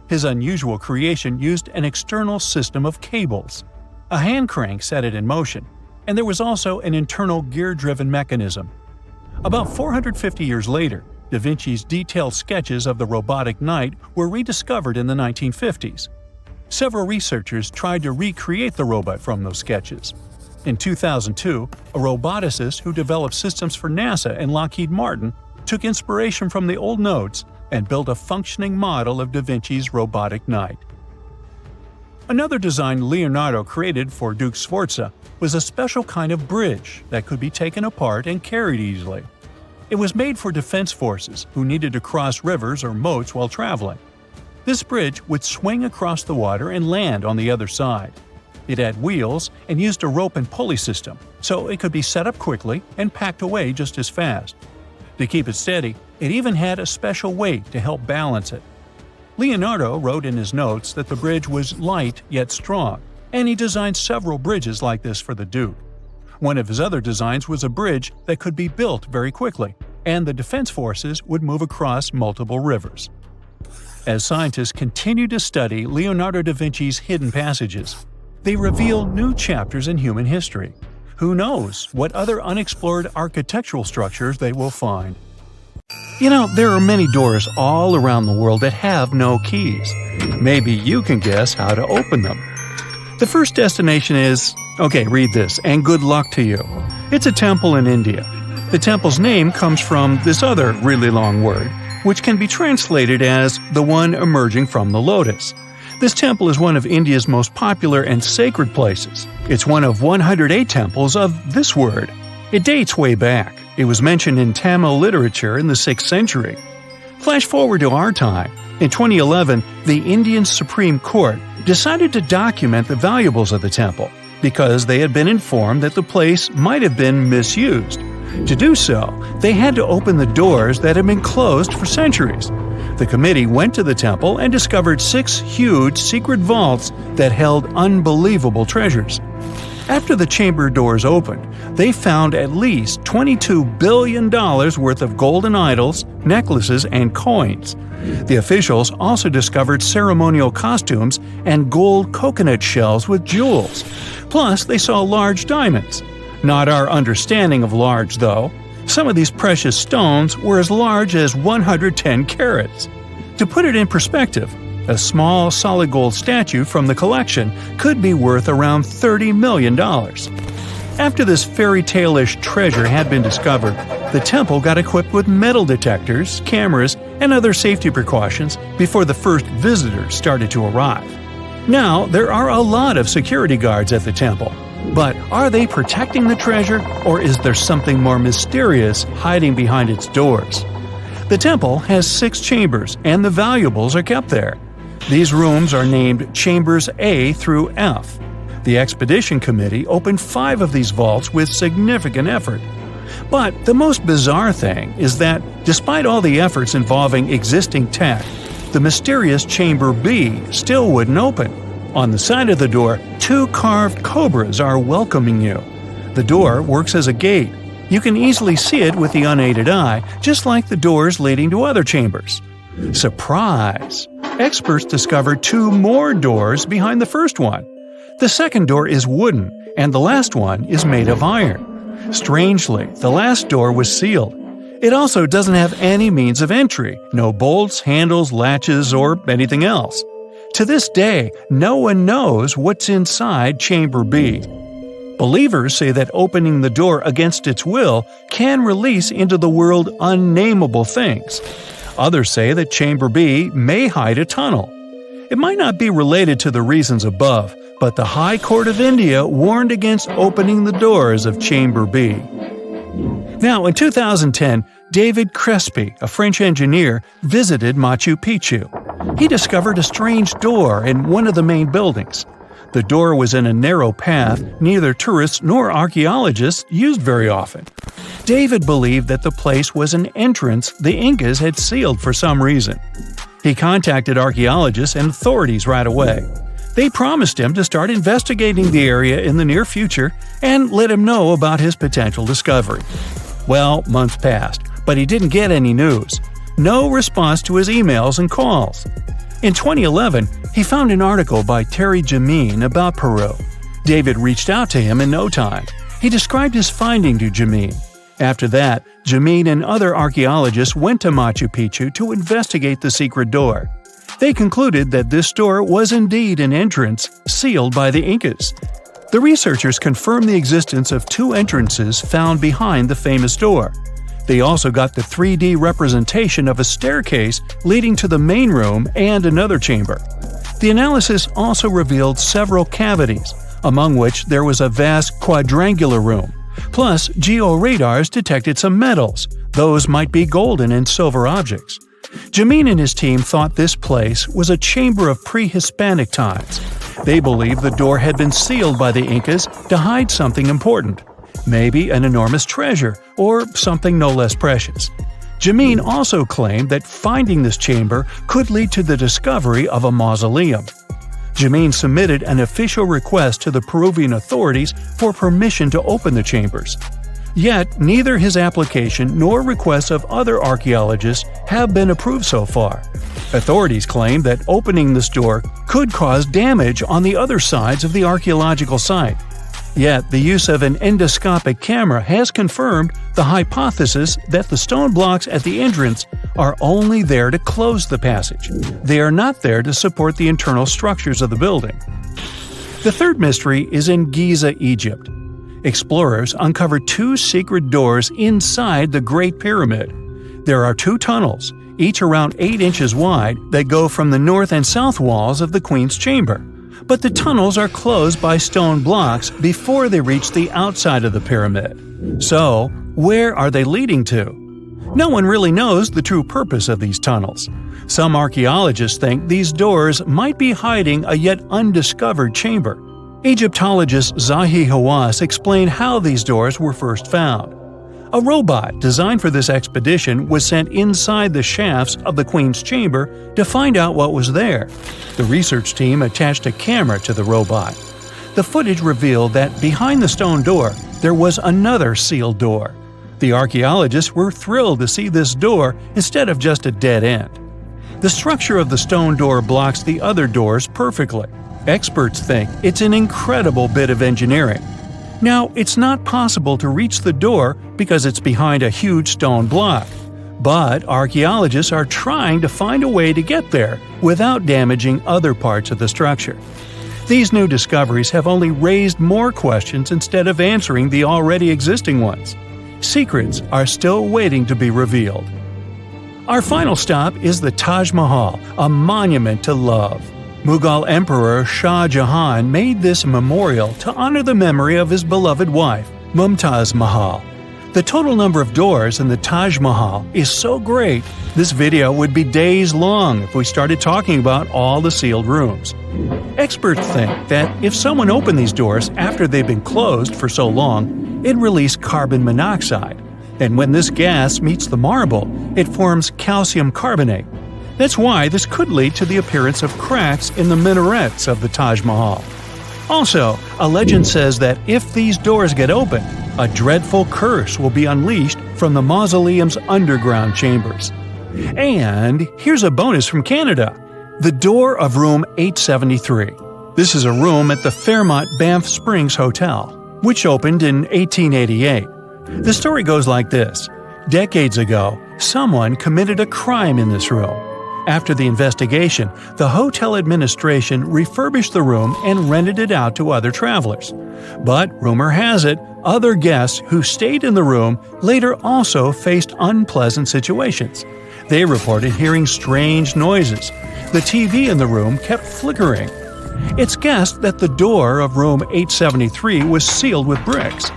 His unusual creation used an external system of cables. A hand crank set it in motion, and there was also an internal gear-driven mechanism. About 450 years later, Da Vinci's detailed sketches of the robotic knight were rediscovered in the 1950s. Several researchers tried to recreate the robot from those sketches. In 2002, a roboticist who developed systems for NASA and Lockheed Martin took inspiration from the old notes and built a functioning model of Da Vinci's robotic knight. Another design Leonardo created for Duke Sforza was a special kind of bridge that could be taken apart and carried easily. It was made for defense forces who needed to cross rivers or moats while traveling. This bridge would swing across the water and land on the other side. It had wheels and used a rope and pulley system, so it could be set up quickly and packed away just as fast. To keep it steady, it even had a special weight to help balance it. Leonardo wrote in his notes that the bridge was light yet strong, and he designed several bridges like this for the Duke. One of his other designs was a bridge that could be built very quickly, and the defense forces would move across multiple rivers. As scientists continue to study Leonardo da Vinci's hidden passages, they reveal new chapters in human history. Who knows what other unexplored architectural structures they will find? You know, there are many doors all around the world that have no keys. Maybe you can guess how to open them. The first destination is, okay, read this, and good luck to you. It's a temple in India. The temple's name comes from this other really long word, which can be translated as the one emerging from the lotus. This temple is one of India's most popular and sacred places. It's one of 108 temples of this word. It dates way back. It was mentioned in Tamil literature in the 6th century. Flash forward to our time. In 2011, the Indian Supreme Court decided to document the valuables of the temple because they had been informed that the place might have been misused. To do so, they had to open the doors that had been closed for centuries. The committee went to the temple and discovered 6 huge secret vaults that held unbelievable treasures. After the chamber doors opened, they found at least $22 billion worth of golden idols, necklaces, and coins. The officials also discovered ceremonial costumes and gold coconut shells with jewels. Plus, they saw large diamonds. Not our understanding of large, though. Some of these precious stones were as large as 110 carats. To put it in perspective, a small solid gold statue from the collection could be worth around $30 million. After this fairy tale-ish treasure had been discovered, the temple got equipped with metal detectors, cameras, and other safety precautions before the first visitors started to arrive. Now, there are a lot of security guards at the temple. But are they protecting the treasure, or is there something more mysterious hiding behind its doors? The temple has 6 chambers, and the valuables are kept there. These rooms are named Chambers A through F. The expedition committee opened 5 of these vaults with significant effort. But the most bizarre thing is that, despite all the efforts involving existing tech, the mysterious Chamber B still wouldn't open. On the side of the door, 2 carved cobras are welcoming you. The door works as a gate. You can easily see it with the unaided eye, just like the doors leading to other chambers. Surprise! Experts discovered 2 more doors behind the first one. The second door is wooden, and the last one is made of iron. Strangely, the last door was sealed. It also doesn't have any means of entry, no bolts, handles, latches, or anything else. To this day, no one knows what's inside Chamber B. Believers say that opening the door against its will can release into the world unnamable things. Others say that Chamber B may hide a tunnel. It might not be related to the reasons above, but the High Court of India warned against opening the doors of Chamber B. Now, in 2010, David Crespi, a French engineer, visited Machu Picchu. He discovered a strange door in one of the main buildings. The door was in a narrow path neither tourists nor archaeologists used very often. David believed that the place was an entrance the Incas had sealed for some reason. He contacted archaeologists and authorities right away. They promised him to start investigating the area in the near future and let him know about his potential discovery. Well, months passed, but he didn't get any news. No response to his emails and calls. In 2011, he found an article by Terry Jameen about Peru. David reached out to him in no time. He described his finding to Jameen. After that, Jameen and other archaeologists went to Machu Picchu to investigate the secret door. They concluded that this door was indeed an entrance sealed by the Incas. The researchers confirmed the existence of 2 entrances found behind the famous door. They also got the 3D representation of a staircase leading to the main room and another chamber. The analysis also revealed several cavities, among which there was a vast quadrangular room. Plus, georadars detected some metals. Those might be golden and silver objects. Jameen and his team thought this place was a chamber of pre-Hispanic times. They believed the door had been sealed by the Incas to hide something important, maybe an enormous treasure or something no less precious. Jameen also claimed that finding this chamber could lead to the discovery of a mausoleum. Jameen submitted an official request to the Peruvian authorities for permission to open the chambers. Yet, neither his application nor requests of other archaeologists have been approved so far. Authorities claim that opening this door could cause damage on the other sides of the archaeological site. Yet, the use of an endoscopic camera has confirmed the hypothesis that the stone blocks at the entrance are only there to close the passage. They are not there to support the internal structures of the building. The third mystery is in Giza, Egypt. Explorers uncovered 2 secret doors inside the Great Pyramid. There are 2 tunnels, each around 8 inches wide, that go from the north and south walls of the Queen's Chamber. But the tunnels are closed by stone blocks before they reach the outside of the pyramid. So, where are they leading to? No one really knows the true purpose of these tunnels. Some archaeologists think these doors might be hiding a yet undiscovered chamber. Egyptologist Zahi Hawass explained how these doors were first found. A robot designed for this expedition was sent inside the shafts of the Queen's Chamber to find out what was there. The research team attached a camera to the robot. The footage revealed that behind the stone door, there was another sealed door. The archaeologists were thrilled to see this door instead of just a dead end. The structure of the stone door blocks the other doors perfectly. Experts think it's an incredible bit of engineering. Now, it's not possible to reach the door because it's behind a huge stone block. But archaeologists are trying to find a way to get there without damaging other parts of the structure. These new discoveries have only raised more questions instead of answering the already existing ones. Secrets are still waiting to be revealed. Our final stop is the Taj Mahal, a monument to love. Mughal Emperor Shah Jahan made this memorial to honor the memory of his beloved wife, Mumtaz Mahal. The total number of doors in the Taj Mahal is so great, this video would be days long if we started talking about all the sealed rooms. Experts think that if someone opened these doors after they've been closed for so long, it'd release carbon monoxide. And when this gas meets the marble, it forms calcium carbonate. That's why this could lead to the appearance of cracks in the minarets of the Taj Mahal. Also, a legend says that if these doors get open, a dreadful curse will be unleashed from the mausoleum's underground chambers. And here's a bonus from Canada: the door of room 873. This is a room at the Fairmont Banff Springs Hotel, which opened in 1888. The story goes like this. Decades ago, someone committed a crime in this room. After the investigation, the hotel administration refurbished the room and rented it out to other travelers. But, rumor has it, other guests who stayed in the room later also faced unpleasant situations. They reported hearing strange noises. The TV in the room kept flickering. It's guessed that the door of room 873 was sealed with bricks.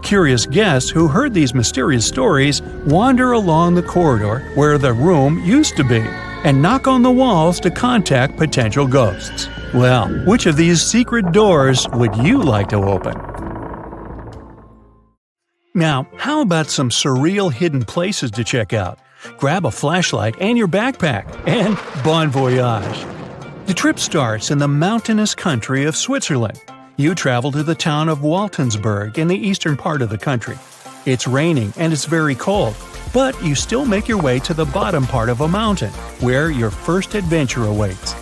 Curious guests who heard these mysterious stories wander along the corridor where the room used to be and knock on the walls to contact potential ghosts. Well, which of these secret doors would you like to open? Now, how about some surreal hidden places to check out? Grab a flashlight and your backpack, and bon voyage! The trip starts in the mountainous country of Switzerland. You travel to the town of Waltensburg in the eastern part of the country. It's raining and it's very cold, but you still make your way to the bottom part of a mountain, where your first adventure awaits.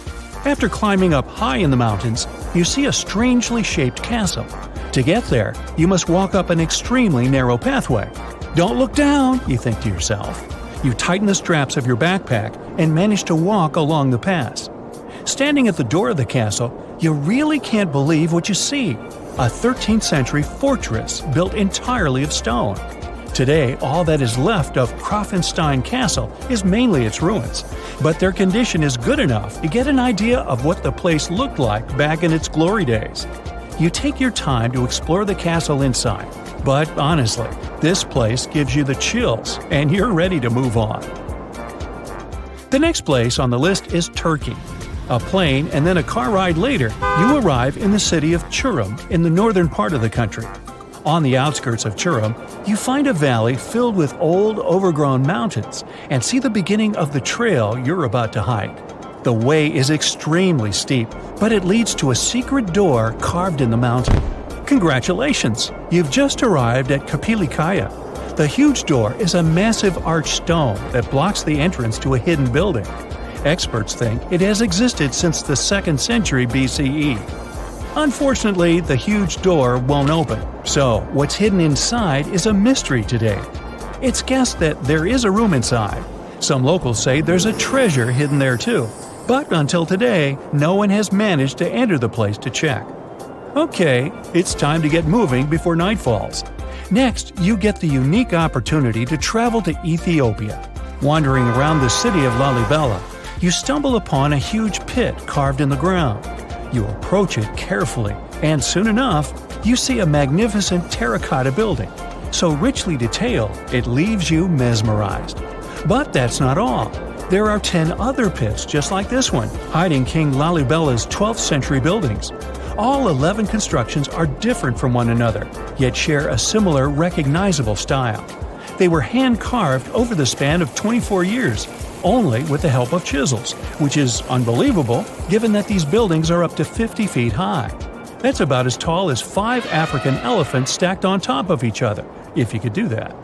After climbing up high in the mountains, you see a strangely shaped castle. To get there, you must walk up an extremely narrow pathway. Don't look down, you think to yourself. You tighten the straps of your backpack and manage to walk along the pass. Standing at the door of the castle, you really can't believe what you see. A 13th century fortress built entirely of stone. Today, all that is left of Krafenstein Castle is mainly its ruins, but their condition is good enough to get an idea of what the place looked like back in its glory days. You take your time to explore the castle inside, but honestly, this place gives you the chills and you're ready to move on. The next place on the list is Turkey. A plane and then a car ride later, you arrive in the city of Çorum in the northern part of the country. On the outskirts of Çorum, you find a valley filled with old, overgrown mountains and see the beginning of the trail you're about to hike. The way is extremely steep, but it leads to a secret door carved in the mountain. Congratulations! You've just arrived at Göbekli Tepe. The huge door is a massive arched stone that blocks the entrance to a hidden building. Experts think it has existed since the 2nd century BCE. Unfortunately, the huge door won't open, so what's hidden inside is a mystery today. It's guessed that there is a room inside. Some locals say there's a treasure hidden there too, but until today, no one has managed to enter the place to check. Okay, it's time to get moving before night falls. Next, you get the unique opportunity to travel to Ethiopia. Wandering around the city of Lalibela, you stumble upon a huge pit carved in the ground. You approach it carefully, and soon enough, you see a magnificent terracotta building, so richly detailed it leaves you mesmerized. But that's not all. There are 10 other pits just like this one, hiding King Lalibela's 12th century buildings. All 11 constructions are different from one another, yet share a similar recognizable style. They were hand-carved over the span of 24 years, only with the help of chisels, which is unbelievable given that these buildings are up to 50 feet high. That's about as tall as 5 African elephants stacked on top of each other, if you could do that.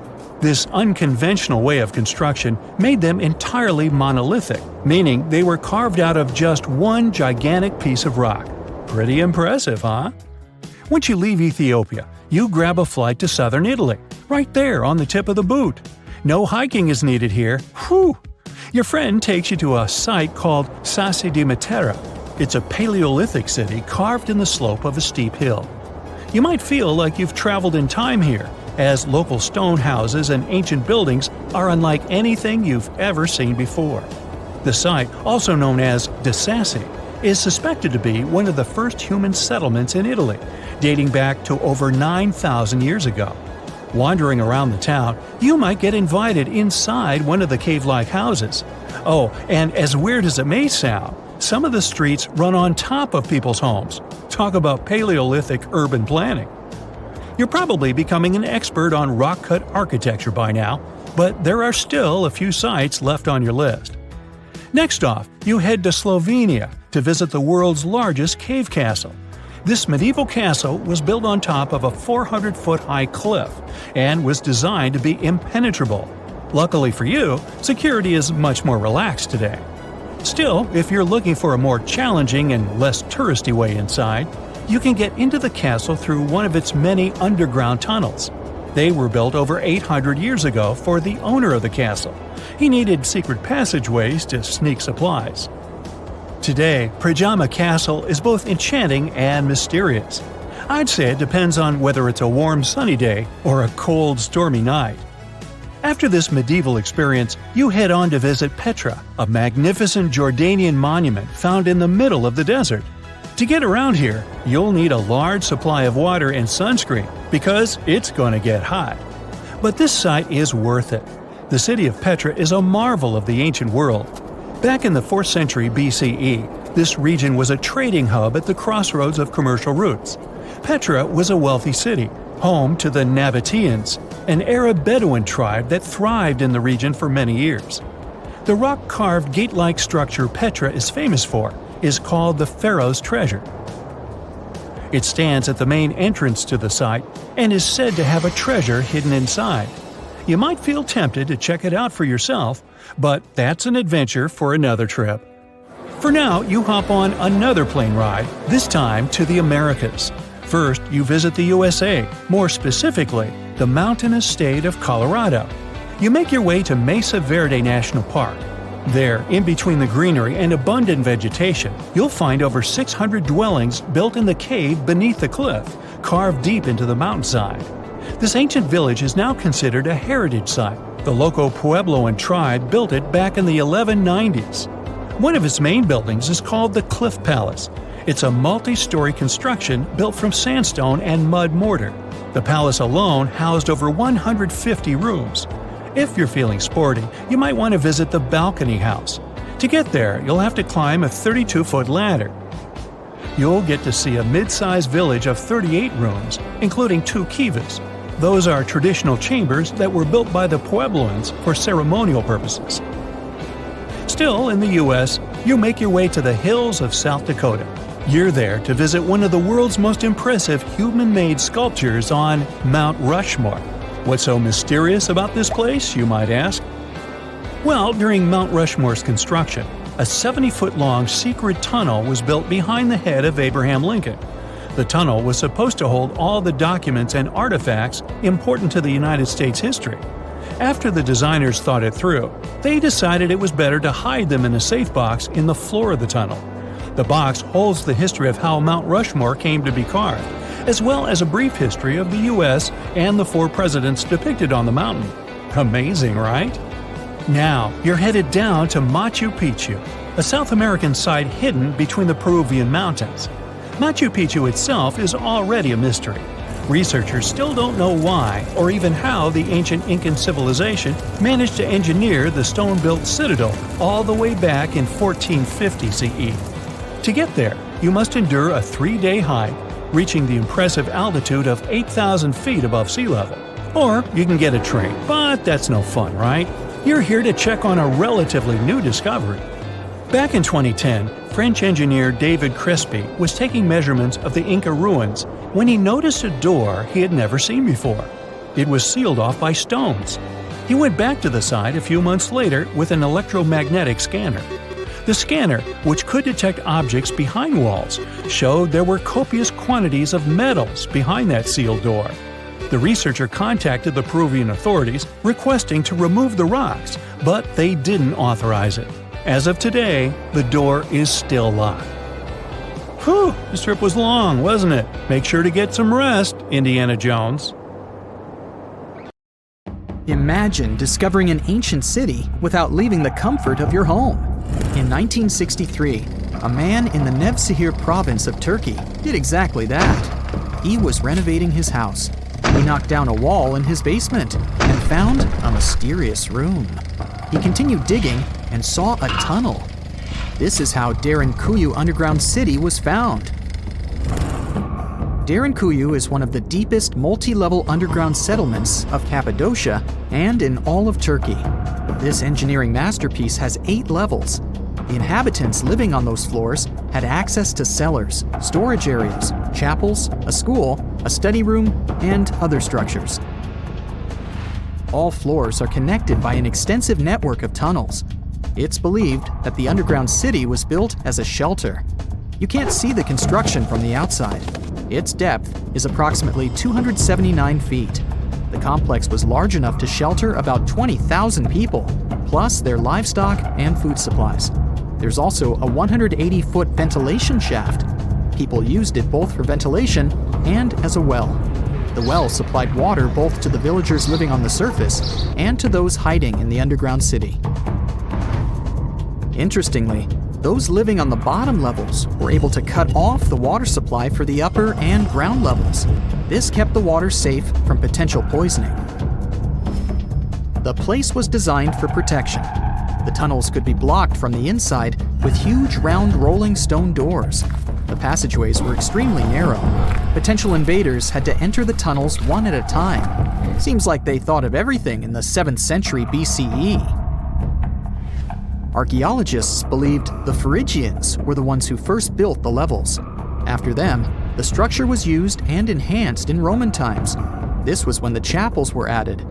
This unconventional way of construction made them entirely monolithic, meaning they were carved out of just one gigantic piece of rock. Pretty impressive, huh? Once you leave Ethiopia, you grab a flight to southern Italy, right there on the tip of the boot. No hiking is needed here. Whew! Your friend takes you to a site called Sassi di Matera. It's a Paleolithic city carved in the slope of a steep hill. You might feel like you've traveled in time here, as local stone houses and ancient buildings are unlike anything you've ever seen before. The site, also known as De Sassi, is suspected to be one of the first human settlements in Italy, dating back to over 9,000 years ago. Wandering around the town, you might get invited inside one of the cave-like houses. Oh, and as weird as it may sound, some of the streets run on top of people's homes. Talk about Paleolithic urban planning. You're probably becoming an expert on rock-cut architecture by now, but there are still a few sites left on your list. Next off, you head to Slovenia to visit the world's largest cave castle. This medieval castle was built on top of a 400-foot-high cliff and was designed to be impenetrable. Luckily for you, security is much more relaxed today. Still, if you're looking for a more challenging and less touristy way inside, you can get into the castle through one of its many underground tunnels. They were built over 800 years ago for the owner of the castle. He needed secret passageways to sneak supplies. Today, Pajama Castle is both enchanting and mysterious. I'd say it depends on whether it's a warm sunny day or a cold stormy night. After this medieval experience, you head on to visit Petra, a magnificent Jordanian monument found in the middle of the desert. To get around here, you'll need a large supply of water and sunscreen because it's going to get hot. But this site is worth it. The city of Petra is a marvel of the ancient world. Back in the 4th century BCE, this region was a trading hub at the crossroads of commercial routes. Petra was a wealthy city, home to the Nabateans, an Arab Bedouin tribe that thrived in the region for many years. The rock-carved gate-like structure Petra is famous for is called the Pharaoh's Treasure. It stands at the main entrance to the site and is said to have a treasure hidden inside. You might feel tempted to check it out for yourself, but that's an adventure for another trip. For now, you hop on another plane ride, this time to the Americas. First, you visit the USA, more specifically, the mountainous state of Colorado. You make your way to Mesa Verde National Park. There, in between the greenery and abundant vegetation, you'll find over 600 dwellings built in the cave beneath the cliff, carved deep into the mountainside. This ancient village is now considered a heritage site. The local Puebloan tribe built it back in the 1190s. One of its main buildings is called the Cliff Palace. It's a multi-story construction built from sandstone and mud mortar. The palace alone housed over 150 rooms. If you're feeling sporty, you might want to visit the balcony house. To get there, you'll have to climb a 32-foot ladder. You'll get to see a mid-sized village of 38 rooms, including 2 kivas. Those are traditional chambers that were built by the Puebloans for ceremonial purposes. Still in the U.S., you make your way to the hills of South Dakota. You're there to visit one of the world's most impressive human-made sculptures on Mount Rushmore. What's so mysterious about this place, you might ask? Well, during Mount Rushmore's construction, a 70-foot-long secret tunnel was built behind the head of Abraham Lincoln. The tunnel was supposed to hold all the documents and artifacts important to the United States history. After the designers thought it through, they decided it was better to hide them in a safe box in the floor of the tunnel. The box holds the history of how Mount Rushmore came to be carved, as well as a brief history of the U.S. and the 4 presidents depicted on the mountain. Amazing, right? Now, you're headed down to Machu Picchu, a South American site hidden between the Peruvian mountains. Machu Picchu itself is already a mystery. Researchers still don't know why or even how the ancient Incan civilization managed to engineer the stone-built citadel all the way back in 1450 CE. To get there, you must endure a 3-day hike, reaching the impressive altitude of 8,000 feet above sea level. Or you can get a train, but that's no fun, right? You're here to check on a relatively new discovery. Back in 2010, French engineer David Crespi was taking measurements of the Inca ruins when he noticed a door he had never seen before. It was sealed off by stones. He went back to the site a few months later with an electromagnetic scanner. The scanner, which could detect objects behind walls, showed there were copious quantities of metals behind that sealed door. The researcher contacted the Peruvian authorities requesting to remove the rocks, but they didn't authorize it. As of today, the door is still locked. Whew, this trip was long, wasn't it? Make sure to get some rest, Indiana Jones. Imagine discovering an ancient city without leaving the comfort of your home. In 1963, a man in the Nevşehir province of Turkey did exactly that. He was renovating his house. He knocked down a wall in his basement and found a mysterious room. He continued digging and saw a tunnel. This is how Derinkuyu underground city was found. Derinkuyu is one of the deepest multi-level underground settlements of Cappadocia and in all of Turkey. This engineering masterpiece has 8 levels. The inhabitants living on those floors had access to cellars, storage areas, chapels, a school, a study room, and other structures. All floors are connected by an extensive network of tunnels. It's believed that the underground city was built as a shelter. You can't see the construction from the outside. Its depth is approximately 279 feet. The complex was large enough to shelter about 20,000 people, plus their livestock and food supplies. There's also a 180-foot ventilation shaft. People used it both for ventilation and as a well. The well supplied water both to the villagers living on the surface and to those hiding in the underground city. Interestingly, those living on the bottom levels were able to cut off the water supply for the upper and ground levels. This kept the water safe from potential poisoning. The place was designed for protection. The tunnels could be blocked from the inside with huge round rolling stone doors. The passageways were extremely narrow. Potential invaders had to enter the tunnels one at a time. Seems like they thought of everything in the 7th century BCE. Archaeologists believed the Phrygians were the ones who first built the levels. After them, the structure was used and enhanced in Roman times. This was when the chapels were added.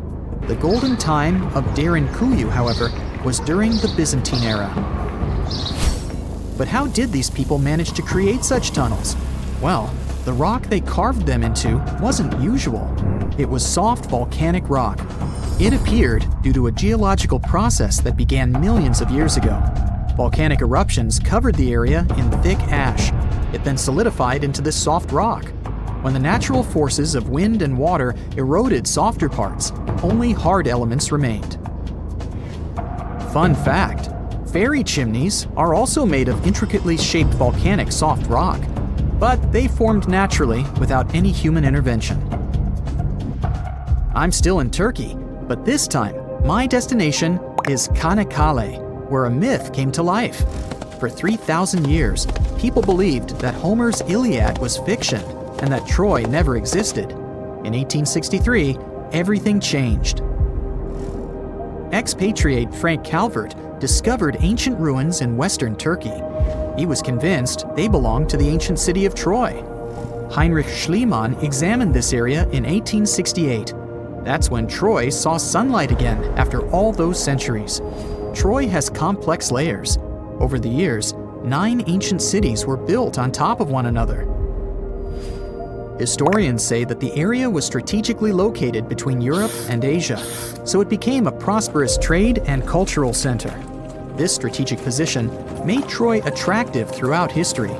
The golden time of Derinkuyu, however, was during the Byzantine era. But how did these people manage to create such tunnels? Well, the rock they carved them into wasn't usual. It was soft volcanic rock. It appeared due to a geological process that began millions of years ago. Volcanic eruptions covered the area in thick ash. It then solidified into this soft rock. When the natural forces of wind and water eroded softer parts, only hard elements remained. Fun fact: fairy chimneys are also made of intricately shaped volcanic soft rock, but they formed naturally without any human intervention. I'm still in Turkey, but this time, my destination is Çanakkale, where a myth came to life. For 3,000 years, people believed that Homer's Iliad was fiction and that Troy never existed. In 1863, everything changed. Expatriate Frank Calvert discovered ancient ruins in western Turkey. He was convinced they belonged to the ancient city of Troy. Heinrich Schliemann examined this area in 1868. That's when Troy saw sunlight again after all those centuries. Troy has complex layers. Over the years, 9 ancient cities were built on top of one another. Historians say that the area was strategically located between Europe and Asia, so it became a prosperous trade and cultural center. This strategic position made Troy attractive throughout history.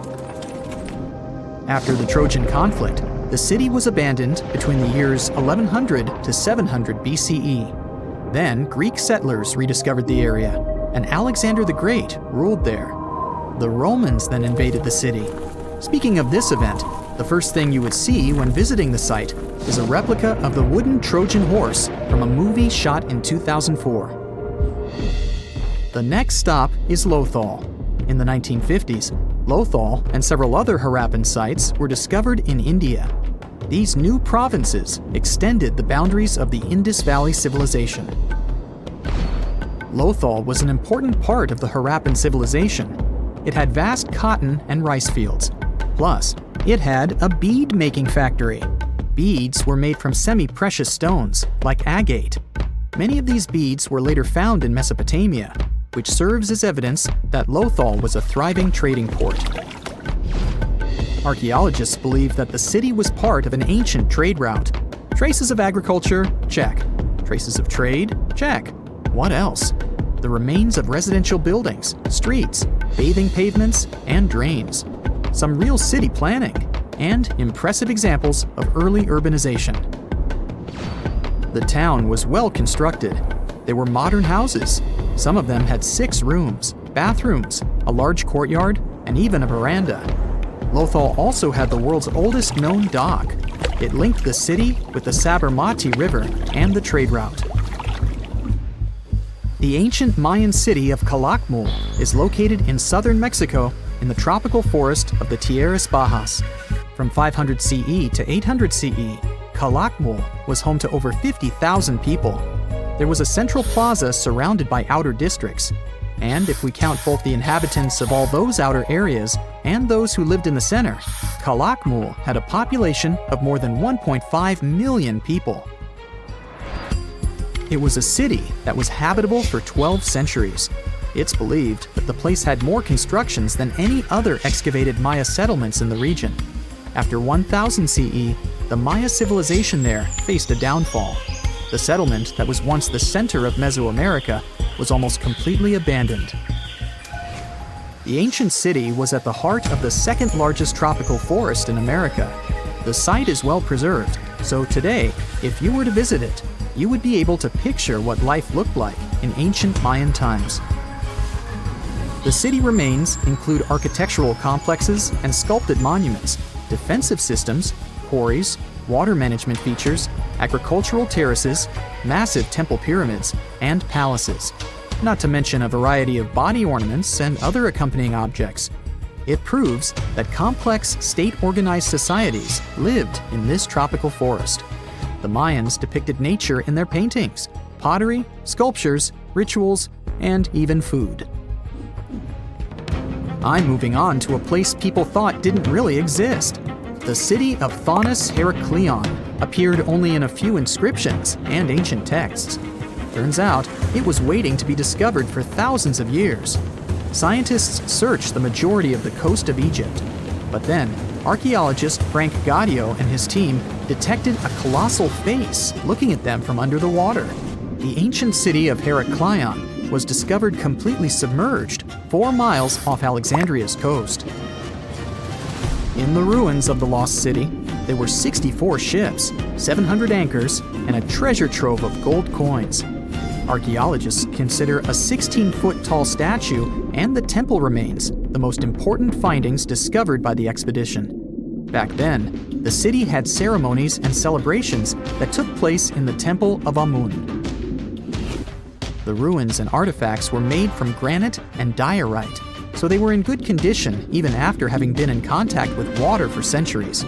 After the Trojan conflict, the city was abandoned between the years 1100 to 700 BCE. Then Greek settlers rediscovered the area, and Alexander the Great ruled there. The Romans then invaded the city. Speaking of this event, the first thing you would see when visiting the site is a replica of the wooden Trojan horse from a movie shot in 2004. The next stop is Lothal. In the 1950s, Lothal and several other Harappan sites were discovered in India. These new provinces extended the boundaries of the Indus Valley civilization. Lothal was an important part of the Harappan civilization. It had vast cotton and rice fields. Plus, it had a bead-making factory. Beads were made from semi-precious stones, like agate. Many of these beads were later found in Mesopotamia, which serves as evidence that Lothal was a thriving trading port. Archaeologists believe that the city was part of an ancient trade route. Traces of agriculture? Check. Traces of trade? Check. What else? The remains of residential buildings, streets, bathing pavements, and drains. Some real city planning, and impressive examples of early urbanization. The town was well constructed. There were modern houses. Some of them had 6 rooms, bathrooms, a large courtyard, and even a veranda. Lothal also had the world's oldest known dock. It linked the city with the Sabarmati River and the trade route. The ancient Mayan city of Calakmul is located in southern Mexico in the tropical forest of the Tierras Bajas. From 500 CE to 800 CE, Calakmul was home to over 50,000 people. There was a central plaza surrounded by outer districts. And if we count both the inhabitants of all those outer areas and those who lived in the center, Calakmul had a population of more than 1.5 million people. It was a city that was habitable for 12 centuries. It's believed that the place had more constructions than any other excavated Maya settlements in the region. After 1000 CE, the Maya civilization there faced a downfall. The settlement that was once the center of Mesoamerica was almost completely abandoned. The ancient city was at the heart of the second largest tropical forest in America. The site is well preserved, so today, if you were to visit it, you would be able to picture what life looked like in ancient Mayan times. The city remains include architectural complexes and sculpted monuments, defensive systems, quarries, water management features, agricultural terraces, massive temple pyramids, and palaces, not to mention a variety of body ornaments and other accompanying objects. It proves that complex state-organized societies lived in this tropical forest. The Mayans depicted nature in their paintings, pottery, sculptures, rituals, and even food. I'm moving on to a place people thought didn't really exist. The city of Thonis Heraklion appeared only in a few inscriptions and ancient texts. Turns out, it was waiting to be discovered for thousands of years. scientists searched the majority of the coast of Egypt. But then, archaeologist Frank Gaudio and his team detected a colossal face looking at them from under the water. The ancient city of Heraklion was discovered completely submerged 4 miles off Alexandria's coast. In the ruins of the lost city, there were 64 ships, 700 anchors, and a treasure trove of gold coins. Archaeologists consider a 16-foot tall statue and the temple remains the most important findings discovered by the expedition. Back then, the city had ceremonies and celebrations that took place in the Temple of Amun. The ruins and artifacts were made from granite and diorite, so they were in good condition even after having been in contact with water for centuries.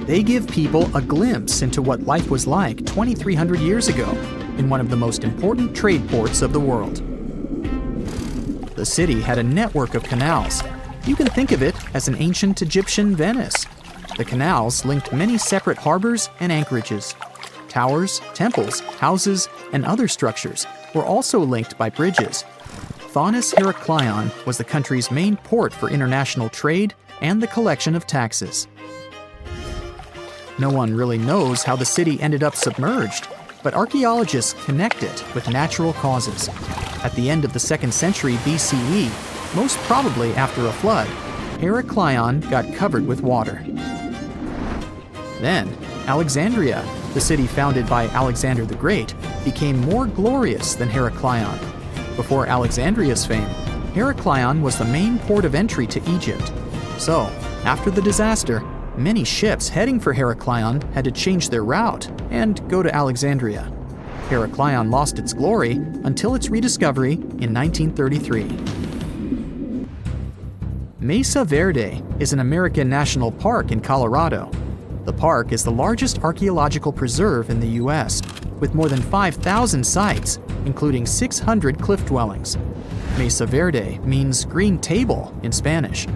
They give people a glimpse into what life was like 2,300 years ago in one of the most important trade ports of the world. The city had a network of canals. You can think of it as an ancient Egyptian Venice. The canals linked many separate harbors and anchorages. Towers, temples, houses, and other structures were also linked by bridges. Thonis Heraklion was the country's main port for international trade and the collection of taxes. No one really knows how the city ended up submerged, but archaeologists connect it with natural causes. At the end of the 2nd century BCE, most probably after a flood, Heraklion got covered with water. Then, Alexandria, the city founded by Alexander the Great, became more glorious than Heraklion. Before Alexandria's fame, Heraklion was the main port of entry to Egypt. So, after the disaster, many ships heading for Heraklion had to change their route and go to Alexandria. Heraklion lost its glory until its rediscovery in 1933. Mesa Verde is an American national park in Colorado. The park is the largest archaeological preserve in the U.S., with more than 5,000 sites, including 600 cliff dwellings. Mesa Verde means green table in Spanish.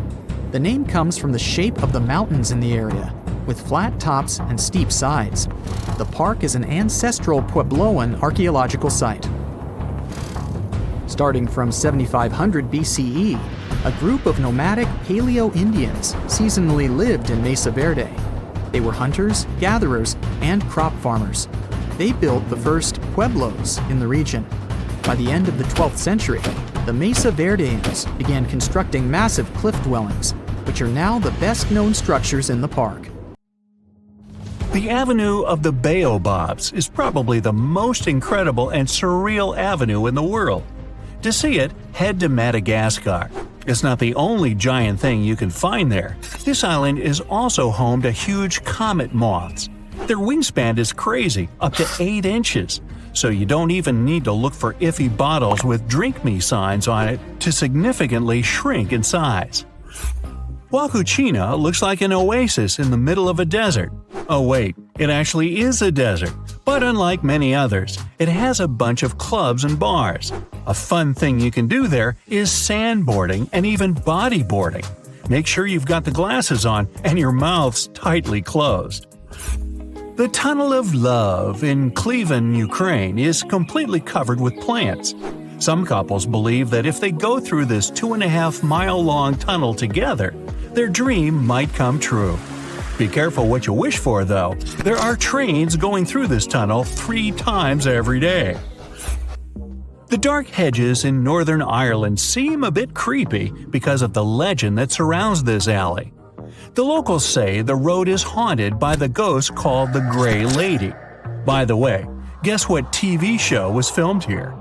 The name comes from the shape of the mountains in the area, with flat tops and steep sides. The park is an ancestral Puebloan archaeological site. Starting from 7500 BCE, a group of nomadic Paleo-Indians seasonally lived in Mesa Verde. They were hunters, gatherers, and crop farmers. They built the first pueblos in the region. By the end of the 12th century, the Mesa Verdeans began constructing massive cliff dwellings, which are now the best-known structures in the park. The Avenue of the Baobabs is probably the most incredible and surreal avenue in the world. To see it, head to Madagascar. It's not the only giant thing you can find there. This island is also home to huge comet moths. Their wingspan is crazy, up to 8 inches, so you don't even need to look for iffy bottles with "Drink Me" signs on it to significantly shrink in size. Huacuchina looks like an oasis in the middle of a desert. Oh wait, it actually is a desert, but unlike many others, it has a bunch of clubs and bars. A fun thing you can do there is sandboarding and even bodyboarding. Make sure you've got the glasses on and your mouth's tightly closed. The Tunnel of Love in Klivan, Ukraine is completely covered with plants. Some couples believe that if they go through this 2.5-mile-long tunnel together, their dream might come true. Be careful what you wish for, though. There are trains going through this tunnel 3 times every day. The dark hedges in Northern Ireland seem a bit creepy because of the legend that surrounds this alley. The locals say the road is haunted by the ghost called the Grey Lady. By the way, guess what TV show was filmed here?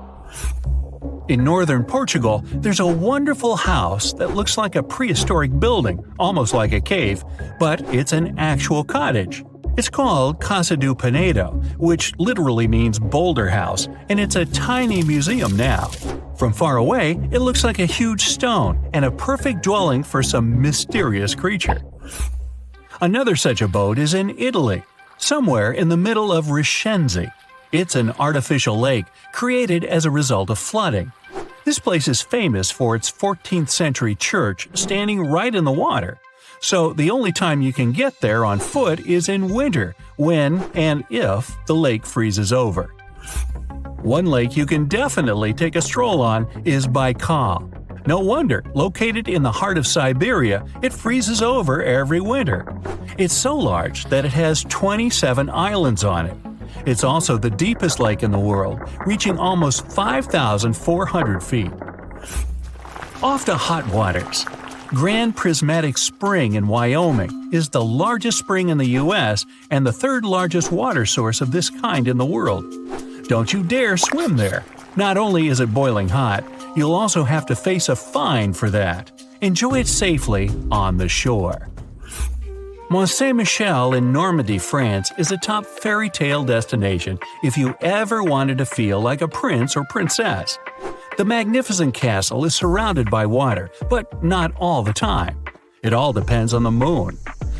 In northern Portugal, there's a wonderful house that looks like a prehistoric building, almost like a cave, but it's an actual cottage. It's called Casa do Penedo, which literally means boulder house, and it's a tiny museum now. From far away, it looks like a huge stone and a perfect dwelling for some mysterious creature. Another such abode is in Italy, somewhere in the middle of Rishenzi. It's an artificial lake created as a result of flooding. This place is famous for its 14th century church standing right in the water. So the only time you can get there on foot is in winter, when and if the lake freezes over. One lake you can definitely take a stroll on is Baikal. No wonder, located in the heart of Siberia, it freezes over every winter. It's so large that it has 27 islands on it. It's also the deepest lake in the world, reaching almost 5,400 feet. Off to hot waters. Grand Prismatic Spring in Wyoming is the largest spring in the U.S. and the third largest water source of this kind in the world. Don't you dare swim there. Not only is it boiling hot, you'll also have to face a fine for that. Enjoy it safely on the shore. Mont Saint-Michel in Normandy, France is a top fairy tale destination if you ever wanted to feel like a prince or princess. The magnificent castle is surrounded by water, but not all the time. It all depends on the moon.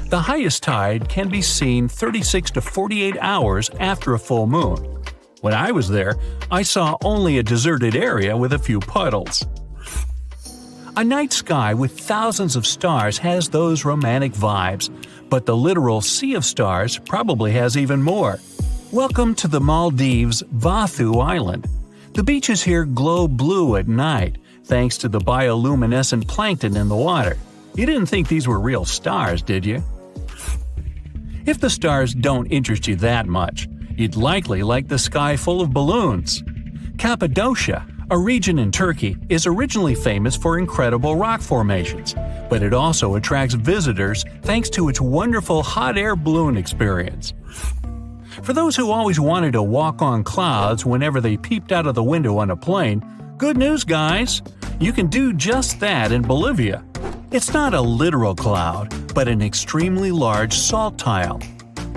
The highest tide can be seen 36 to 48 hours after a full moon. When I was there, I saw only a deserted area with a few puddles. A night sky with thousands of stars has those romantic vibes, but the literal sea of stars probably has even more. Welcome to the Maldives' Vathu Island. The beaches here glow blue at night, thanks to the bioluminescent plankton in the water. You didn't think these were real stars, did you? If the stars don't interest you that much, you'd likely like the sky full of balloons. Cappadocia, a region in Turkey, is originally famous for incredible rock formations, but it also attracts visitors thanks to its wonderful hot air balloon experience. For those who always wanted to walk on clouds whenever they peeped out of the window on a plane, good news, guys! You can do just that in Bolivia. It's not a literal cloud, but an extremely large salt tile.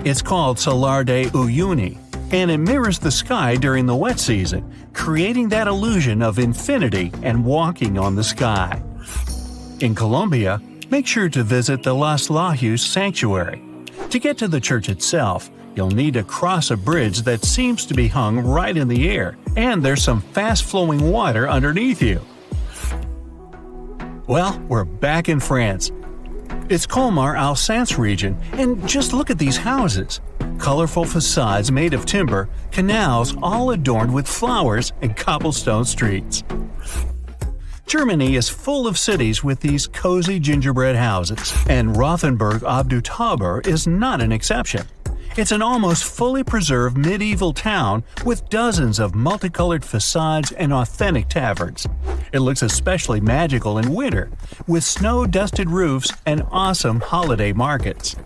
It's called Salar de Uyuni, and it mirrors the sky during the wet season, creating that illusion of infinity and walking on the sky. In Colombia, make sure to visit the Los Lajos Sanctuary. To get to the church itself, you'll need to cross a bridge that seems to be hung right in the air, and there's some fast-flowing water underneath you. Well, we're back in France. It's Colmar-Alsace region, and just look at these houses. Colorful facades made of timber, canals all adorned with flowers, and cobblestone streets. Germany is full of cities with these cozy gingerbread houses, and Rothenburg ob der Tauber is not an exception. It's an almost fully preserved medieval town with dozens of multicolored facades and authentic taverns. It looks especially magical in winter, with snow-dusted roofs and awesome holiday markets.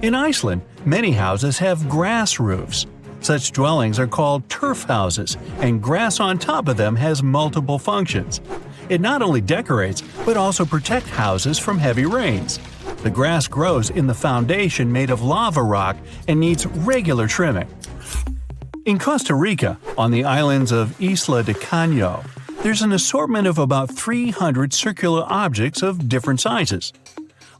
In Iceland, many houses have grass roofs. Such dwellings are called turf houses, and grass on top of them has multiple functions. It not only decorates, but also protects houses from heavy rains. The grass grows in the foundation made of lava rock and needs regular trimming. In Costa Rica, on the islands of Isla de Caño, there's an assortment of about 300 circular objects of different sizes.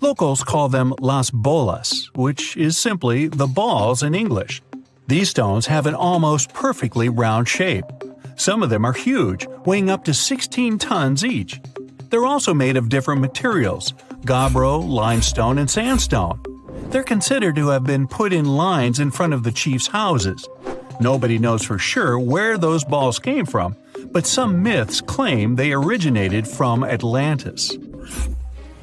Locals call them las bolas, which is simply the balls in English. These stones have an almost perfectly round shape. Some of them are huge, weighing up to 16 tons each. They're also made of different materials: gabbro, limestone, and sandstone. They're considered to have been put in lines in front of the chief's houses. Nobody knows for sure where those balls came from, but some myths claim they originated from Atlantis.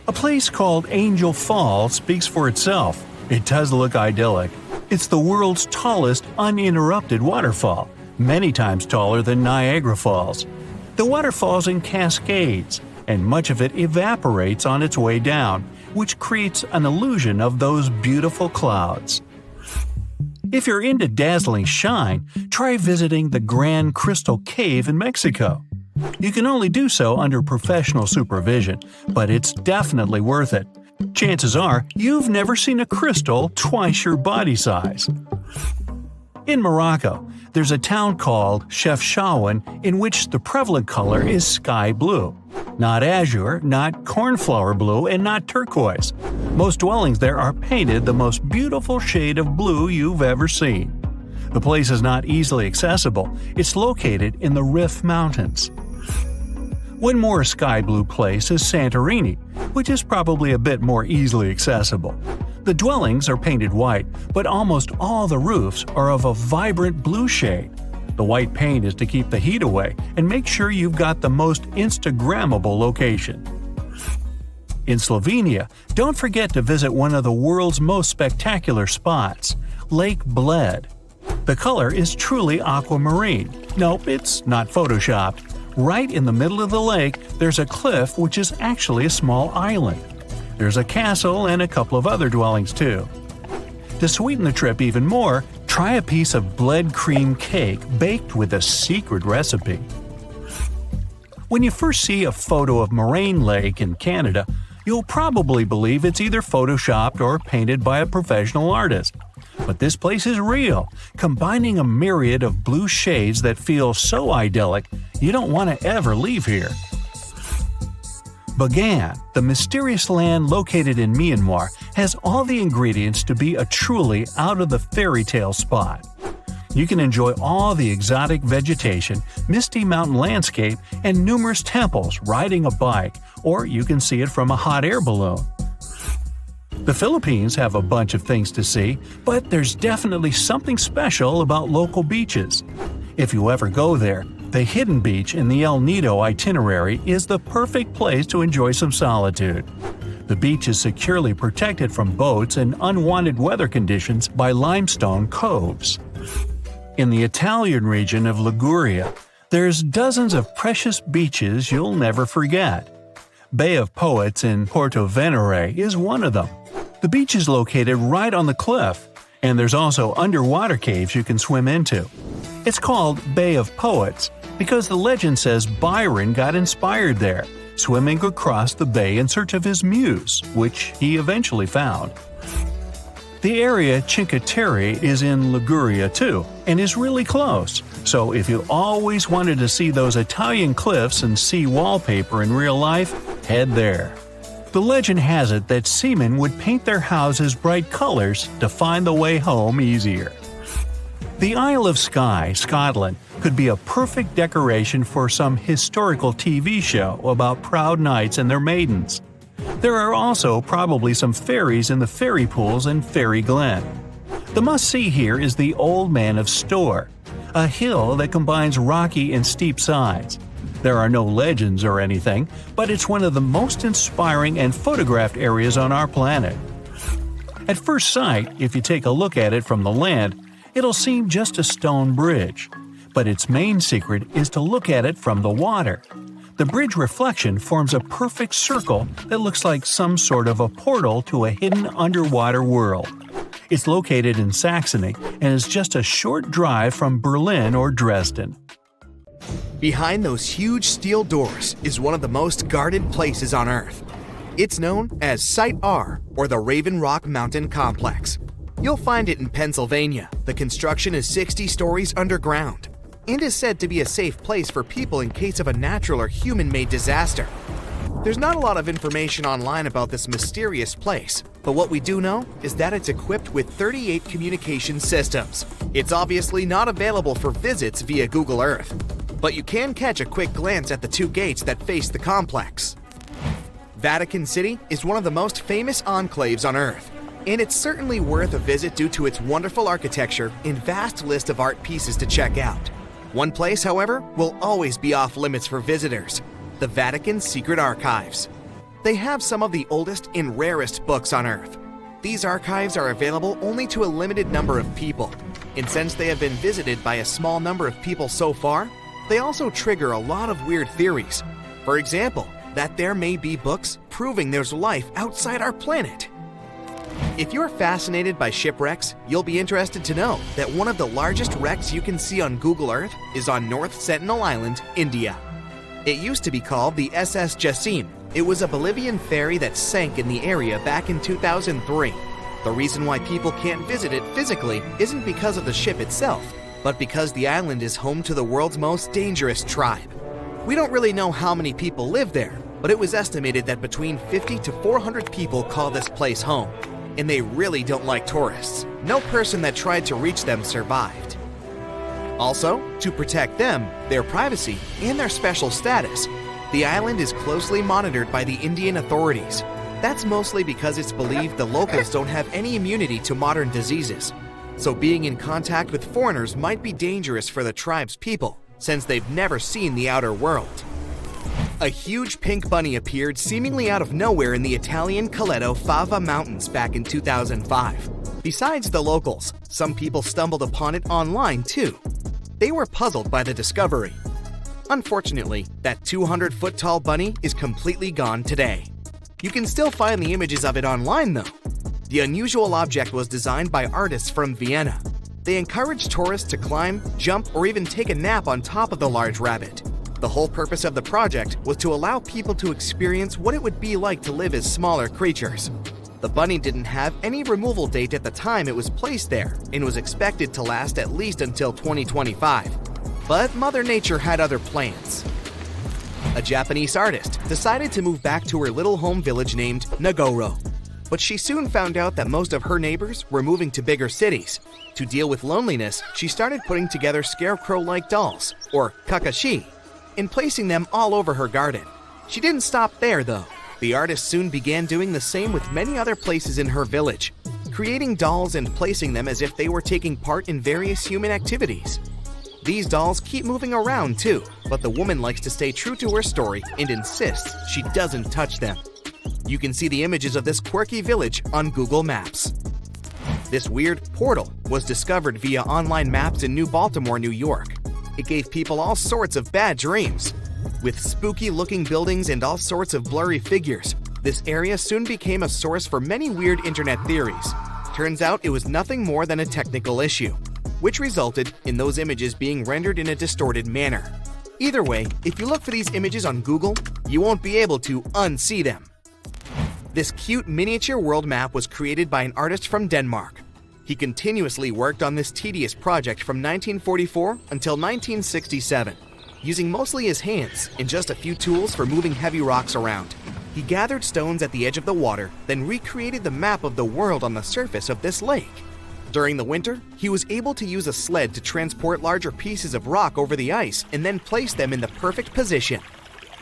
A place called Angel Falls speaks for itself. It does look idyllic. It's the world's tallest uninterrupted waterfall, many times taller than Niagara Falls. The water falls in cascades, and much of it evaporates on its way down, which creates an illusion of those beautiful clouds. If you're into dazzling shine, try visiting the Grand Crystal Cave in Mexico. You can only do so under professional supervision, but it's definitely worth it. Chances are you've never seen a crystal twice your body size. In Morocco, there's a town called Chefchaouen in which the prevalent color is sky blue. Not azure, not cornflower blue, and not turquoise. Most dwellings there are painted the most beautiful shade of blue you've ever seen. The place is not easily accessible. It's located in the Rif Mountains. One more sky blue place is Santorini, which is probably a bit more easily accessible. The dwellings are painted white, but almost all the roofs are of a vibrant blue shade. The white paint is to keep the heat away and make sure you've got the most Instagrammable location. In Slovenia, don't forget to visit one of the world's most spectacular spots, Lake Bled. The color is truly aquamarine. Nope, it's not photoshopped. Right in the middle of the lake, there's a cliff which is actually a small island. There's a castle and a couple of other dwellings too. To sweeten the trip even more, try a piece of bled cream cake baked with a secret recipe. When you first see a photo of Moraine Lake in Canada, you'll probably believe it's either photoshopped or painted by a professional artist. But this place is real, combining a myriad of blue shades that feel so idyllic you don't want to ever leave here. Bagan, the mysterious land located in Myanmar, has all the ingredients to be a truly out-of-the-fairy-tale spot. You can enjoy all the exotic vegetation, misty mountain landscape, and numerous temples riding a bike, or you can see it from a hot air balloon. The Philippines have a bunch of things to see, but there's definitely something special about local beaches. If you ever go there, the hidden beach in the El Nido itinerary is the perfect place to enjoy some solitude. The beach is securely protected from boats and unwanted weather conditions by limestone coves. In the Italian region of Liguria, there's dozens of precious beaches you'll never forget. Bay of Poets in Porto Venere is one of them. The beach is located right on the cliff, and there's also underwater caves you can swim into. It's called Bay of Poets because the legend says Byron got inspired there, swimming across the bay in search of his muse, which he eventually found. The area Cinque Terre is in Liguria too, and is really close, so if you always wanted to see those Italian cliffs and sea wallpaper in real life, head there. The legend has it that seamen would paint their houses bright colors to find the way home easier. The Isle of Skye, Scotland, could be a perfect decoration for some historical TV show about proud knights and their maidens. There are also probably some fairies in the fairy pools in Fairy Glen. The must-see here is the Old Man of Storr, a hill that combines rocky and steep sides. There are no legends or anything, but it's one of the most inspiring and photographed areas on our planet. At first sight, if you take a look at it from the land, it'll seem just a stone bridge. But its main secret is to look at it from the water. The bridge reflection forms a perfect circle that looks like some sort of a portal to a hidden underwater world. It's located in Saxony and is just a short drive from Berlin or Dresden. Behind those huge steel doors is one of the most guarded places on Earth. It's known as Site R, or the Raven Rock Mountain Complex. You'll find it in Pennsylvania. The construction is 60 stories underground and is said to be a safe place for people in case of a natural or human-made disaster. There's not a lot of information online about this mysterious place, but what we do know is that it's equipped with 38 communication systems. It's obviously not available for visits via Google Earth, but you can catch a quick glance at the two gates that face the complex. Vatican City is one of the most famous enclaves on Earth, and it's certainly worth a visit due to its wonderful architecture and vast list of art pieces to check out. One place, however, will always be off limits for visitors: the Vatican's secret archives. They have some of the oldest and rarest books on Earth. These archives are available only to a limited number of people, and since they have been visited by a small number of people so far, they also trigger a lot of weird theories. For example, that there may be books proving there's life outside our planet. If you're fascinated by shipwrecks, you'll be interested to know that one of the largest wrecks you can see on Google Earth is on North Sentinel Island, India. It used to be called the SS Jassim. It was a Bolivian ferry that sank in the area back in 2003. The reason why people can't visit it physically isn't because of the ship itself, but because the island is home to the world's most dangerous tribe. We don't really know how many people live there, but it was estimated that between 50 to 400 people call this place home. And they really don't like tourists. No person that tried to reach them survived. Also, to protect them, their privacy, and their special status, the island is closely monitored by the Indian authorities. That's mostly because it's believed the locals don't have any immunity to modern diseases. so being in contact with foreigners might be dangerous for the tribe's people, since they've never seen the outer world. A huge pink bunny appeared seemingly out of nowhere in the Italian Coleto Fava Mountains back in 2005. Besides the locals, some people stumbled upon it online too. They were puzzled by the discovery. Unfortunately, that 200-foot-tall bunny is completely gone today. You can still find the images of it online though. The unusual object was designed by artists from Vienna. They encouraged tourists to climb, jump, or even take a nap on top of the large rabbit. The whole purpose of the project was to allow people to experience what it would be like to live as smaller creatures. The bunny didn't have any removal date at the time it was placed there and was expected to last at least until 2025. But Mother Nature had other plans. A Japanese artist decided to move back to her little home village named Nagoro. But she soon found out that most of her neighbors were moving to bigger cities. To deal with loneliness, she started putting together scarecrow-like dolls, or kakashi, and placing them all over her garden. She didn't stop there though. The artist soon began doing the same with many other places in her village, creating dolls and placing them as if they were taking part in various human activities. These dolls keep moving around too, but the woman likes to stay true to her story and insists she doesn't touch them. You can see the images of this quirky village on Google Maps. This weird portal was discovered via online maps in New Baltimore, New York. It gave people all sorts of bad dreams. With spooky-looking buildings and all sorts of blurry figures, this area soon became a source for many weird internet theories. Turns out it was nothing more than a technical issue, which resulted in those images being rendered in a distorted manner. Either way, if you look for these images on Google, you won't be able to unsee them. This cute miniature world map was created by an artist from Denmark. He continuously worked on this tedious project from 1944 until 1967, using mostly his hands and just a few tools for moving heavy rocks around. He gathered stones at the edge of the water, then recreated the map of the world on the surface of this lake. During the winter, he was able to use a sled to transport larger pieces of rock over the ice and then place them in the perfect position.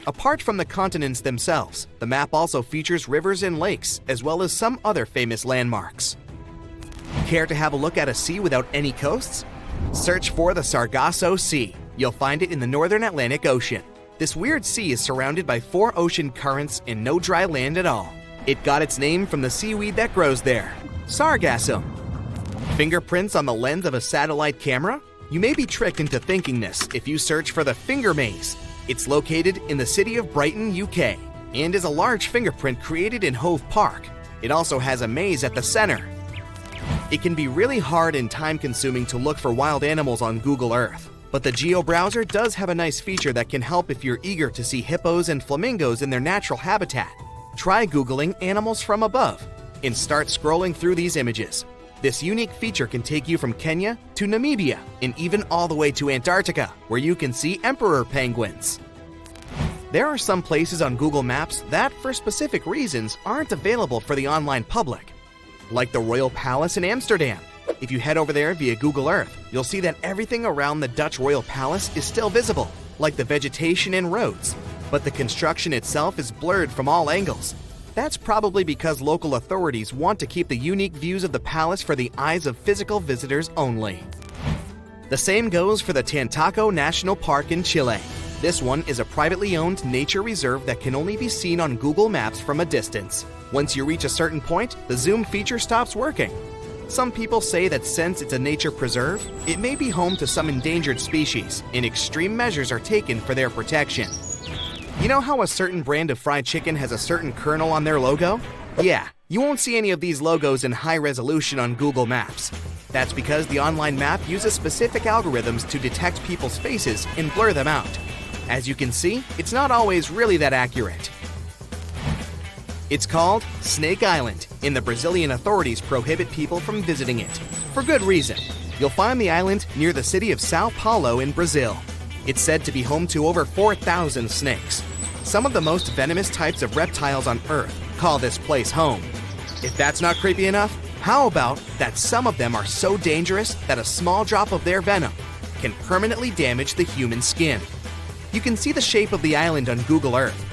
Apart from the continents themselves, the map also features rivers and lakes, as well as some other famous landmarks. Care to have a look at a sea without any coasts? Search for the Sargasso Sea. You'll find it in the northern Atlantic Ocean. This weird sea is surrounded by 4 ocean currents and no dry land at all. It got its name from the seaweed that grows there, sargassum. Fingerprints on the lens of a satellite camera? You may be tricked into thinking this if you search for the Finger Maze. It's located in the city of Brighton, UK, and is a large fingerprint created in Hove Park. It also has a maze at the center. It can be really hard and time-consuming to look for wild animals on Google Earth, but the Geo browser does have a nice feature that can help if you're eager to see hippos and flamingos in their natural habitat. Try Googling animals from above and start scrolling through these images. This unique feature can take you from Kenya to Namibia and even all the way to Antarctica, where you can see emperor penguins. There are some places on Google Maps that, for specific reasons, aren't available for the online public, like the Royal Palace in Amsterdam. If you head over there via Google Earth, you'll see that everything around the Dutch Royal Palace is still visible, like the vegetation and roads, but the construction itself is blurred from all angles. That's probably because local authorities want to keep the unique views of the palace for the eyes of physical visitors only. The same goes for the Tantaco National Park in Chile. This one is a privately owned nature reserve that can only be seen on Google Maps from a distance. Once you reach a certain point, the zoom feature stops working. Some people say that since it's a nature preserve, it may be home to some endangered species, and extreme measures are taken for their protection. You know how a certain brand of fried chicken has a certain kernel on their logo? Yeah, you won't see any of these logos in high resolution on Google Maps. That's because the online map uses specific algorithms to detect people's faces and blur them out. As you can see, it's not always really that accurate. It's called Snake Island, and the Brazilian authorities prohibit people from visiting it. For good reason. You'll find the island near the city of Sao Paulo in Brazil. It's said to be home to over 4,000 snakes. Some of the most venomous types of reptiles on Earth call this place home. If that's not creepy enough, how about that some of them are so dangerous that a small drop of their venom can permanently damage the human skin? You can see the shape of the island on Google Earth,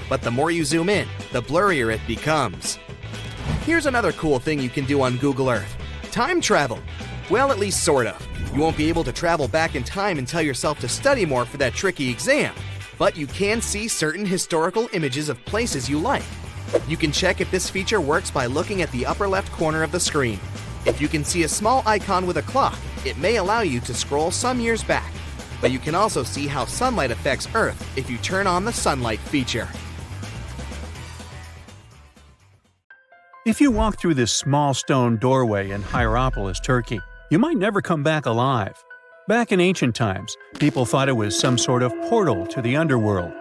but the more you zoom in, the blurrier it becomes. Here's another cool thing you can do on Google Earth: time travel. Well, at least sort of. You won't be able to travel back in time and tell yourself to study more for that tricky exam, but you can see certain historical images of places you like. You can check if this feature works by looking at the upper left corner of the screen. If you can see a small icon with a clock, it may allow you to scroll some years back. But you can also see how sunlight affects Earth if you turn on the sunlight feature. If you walk through this small stone doorway in Hierapolis, Turkey, you might never come back alive. Back in ancient times, people thought it was some sort of portal to the underworld.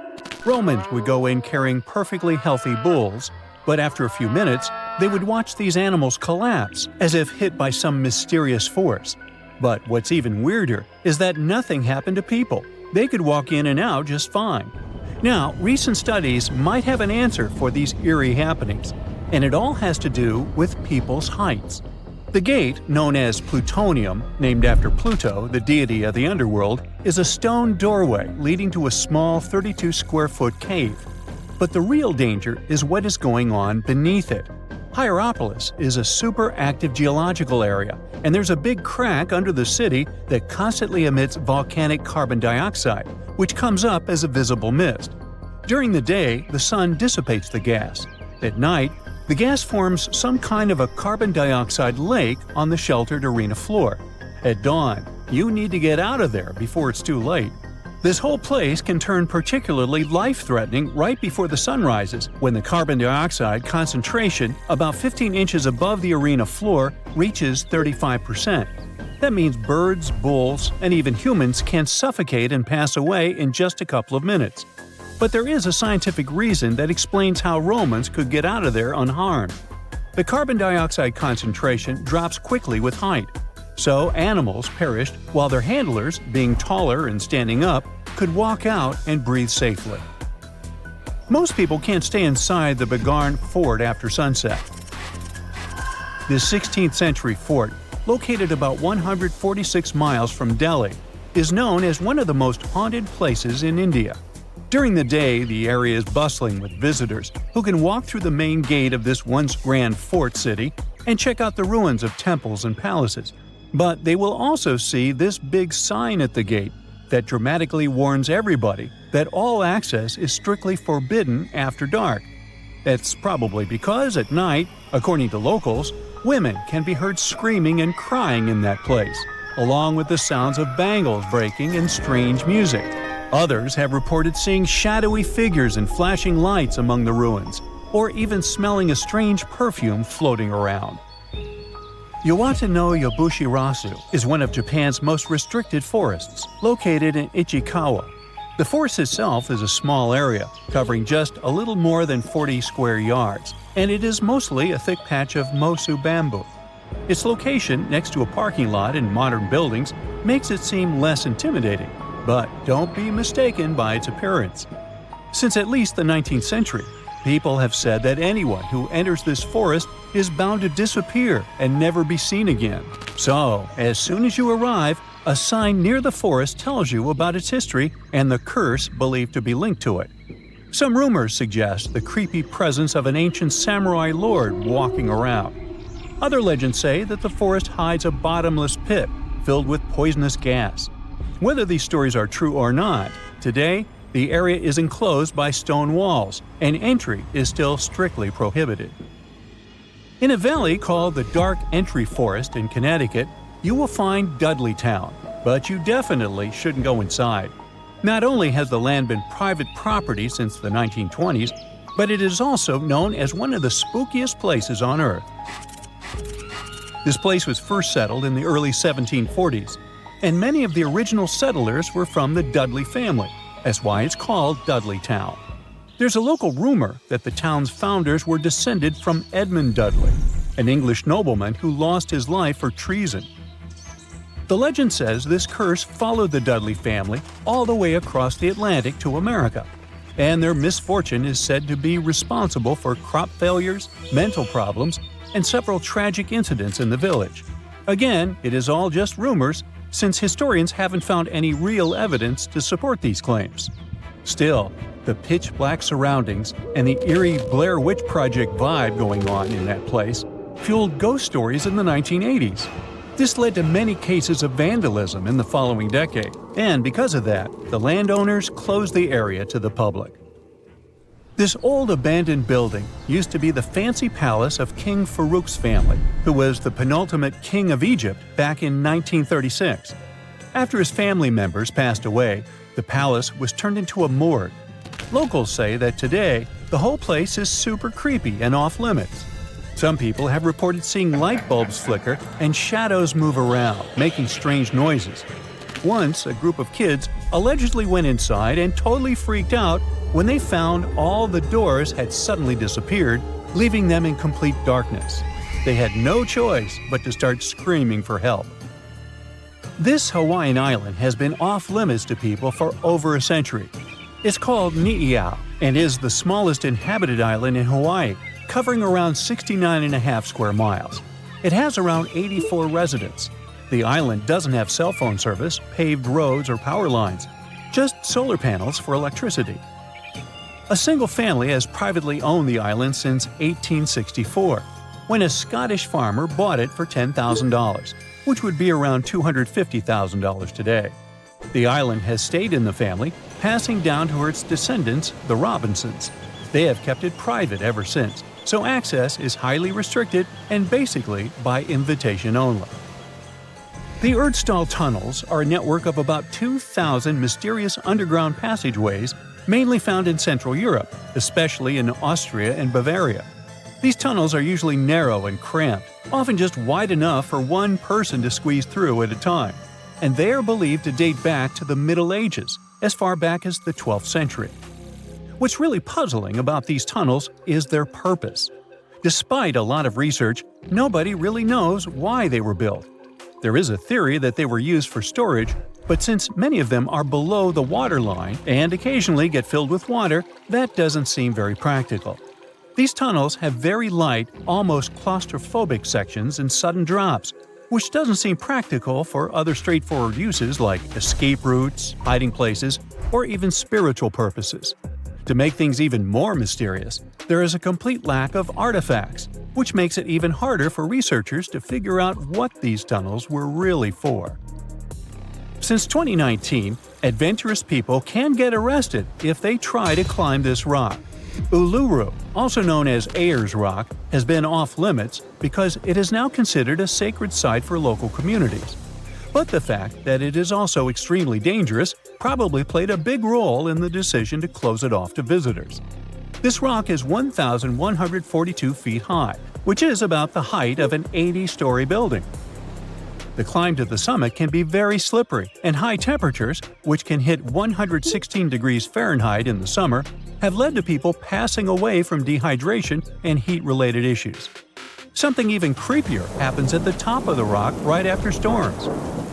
Romans would go in carrying perfectly healthy bulls, but after a few minutes, they would watch these animals collapse as if hit by some mysterious force. But what's even weirder is that nothing happened to people. They could walk in and out just fine. Now, recent studies might have an answer for these eerie happenings, and it all has to do with people's heights. The gate, known as Plutonium, named after Pluto, the deity of the underworld, is a stone doorway leading to a small 32-square-foot cave. But the real danger is what is going on beneath it. Hierapolis is a super active geological area, and there's a big crack under the city that constantly emits volcanic carbon dioxide, which comes up as a visible mist. During the day, the sun dissipates the gas. At night, the gas forms some kind of a carbon dioxide lake on the sheltered arena floor. At dawn, you need to get out of there before it's too late. This whole place can turn particularly life-threatening right before the sun rises, when the carbon dioxide concentration, about 15 inches above the arena floor, reaches 35%. That means birds, bulls, and even humans can suffocate and pass away in just a couple of minutes. But there is a scientific reason that explains how Romans could get out of there unharmed. The carbon dioxide concentration drops quickly with height, so animals perished while their handlers, being taller and standing up, could walk out and breathe safely. Most people can't stay inside the Begarn fort after sunset. This 16th century fort, located about 146 miles from Delhi, is known as one of the most haunted places in India. During the day, the area is bustling with visitors who can walk through the main gate of this once grand fort city and check out the ruins of temples and palaces. But they will also see this big sign at the gate that dramatically warns everybody that all access is strictly forbidden after dark. That's probably because at night, according to locals, women can be heard screaming and crying in that place, along with the sounds of bangles breaking and strange music. Others have reported seeing shadowy figures and flashing lights among the ruins, or even smelling a strange perfume floating around. Yawata no Yabushirasu is one of Japan's most restricted forests, located in Ichikawa. The forest itself is a small area, covering just a little more than 40 square yards, and it is mostly a thick patch of mosu bamboo. Its location next to a parking lot and modern buildings makes it seem less intimidating. But don't be mistaken by its appearance. Since at least the 19th century, people have said that anyone who enters this forest is bound to disappear and never be seen again. So, as soon as you arrive, a sign near the forest tells you about its history and the curse believed to be linked to it. Some rumors suggest the creepy presence of an ancient samurai lord walking around. Other legends say that the forest hides a bottomless pit filled with poisonous gas. Whether these stories are true or not, today, the area is enclosed by stone walls, and entry is still strictly prohibited. In a valley called the Dark Entry Forest in Connecticut, you will find Dudleytown, but you definitely shouldn't go inside. Not only has the land been private property since the 1920s, but it is also known as one of the spookiest places on Earth. This place was first settled in the early 1740s, and many of the original settlers were from the Dudley family. That's why it's called Dudleytown. There's a local rumor that the town's founders were descended from Edmund Dudley, an English nobleman who lost his life for treason. The legend says this curse followed the Dudley family all the way across the Atlantic to America, and their misfortune is said to be responsible for crop failures, mental problems, and several tragic incidents in the village. Again, it is all just rumors, since historians haven't found any real evidence to support these claims. Still, the pitch-black surroundings and the eerie Blair Witch Project vibe going on in that place fueled ghost stories in the 1980s. This led to many cases of vandalism in the following decade, and because of that, the landowners closed the area to the public. This old abandoned building used to be the fancy palace of King Farouk's family, who was the penultimate king of Egypt back in 1936. After his family members passed away, the palace was turned into a morgue. Locals say that today, the whole place is super creepy and off-limits. Some people have reported seeing light bulbs flicker and shadows move around, making strange noises. Once, a group of kids allegedly went inside and totally freaked out when they found all the doors had suddenly disappeared, leaving them in complete darkness. They had no choice but to start screaming for help. This Hawaiian island has been off-limits to people for over a century. It's called Ni'ihau and is the smallest inhabited island in Hawaii, covering around 69.5 square miles. It has around 84 residents. The island doesn't have cell phone service, paved roads, or power lines, just solar panels for electricity. A single family has privately owned the island since 1864, when a Scottish farmer bought it for $10,000, which would be around $250,000 today. The island has stayed in the family, passing down to its descendants, the Robinsons. They have kept it private ever since, so access is highly restricted and basically by invitation only. The Erdstall tunnels are a network of about 2,000 mysterious underground passageways mainly found in Central Europe, especially in Austria and Bavaria. These tunnels are usually narrow and cramped, often just wide enough for one person to squeeze through at a time, and they are believed to date back to the Middle Ages, as far back as the 12th century. What's really puzzling about these tunnels is their purpose. Despite a lot of research, nobody really knows why they were built. There is a theory that they were used for storage, but since many of them are below the waterline and occasionally get filled with water, that doesn't seem very practical. These tunnels have very light, almost claustrophobic sections and sudden drops, which doesn't seem practical for other straightforward uses like escape routes, hiding places, or even spiritual purposes. To make things even more mysterious, there is a complete lack of artifacts, which makes it even harder for researchers to figure out what these tunnels were really for. Since 2019, adventurous people can get arrested if they try to climb this rock. Uluru, also known as Ayers Rock, has been off-limits because it is now considered a sacred site for local communities. But the fact that it is also extremely dangerous probably played a big role in the decision to close it off to visitors. This rock is 1,142 feet high, which is about the height of an 80-story building. The climb to the summit can be very slippery, and high temperatures, which can hit 116 degrees Fahrenheit in the summer, have led to people passing away from dehydration and heat-related issues. Something even creepier happens at the top of the rock right after storms.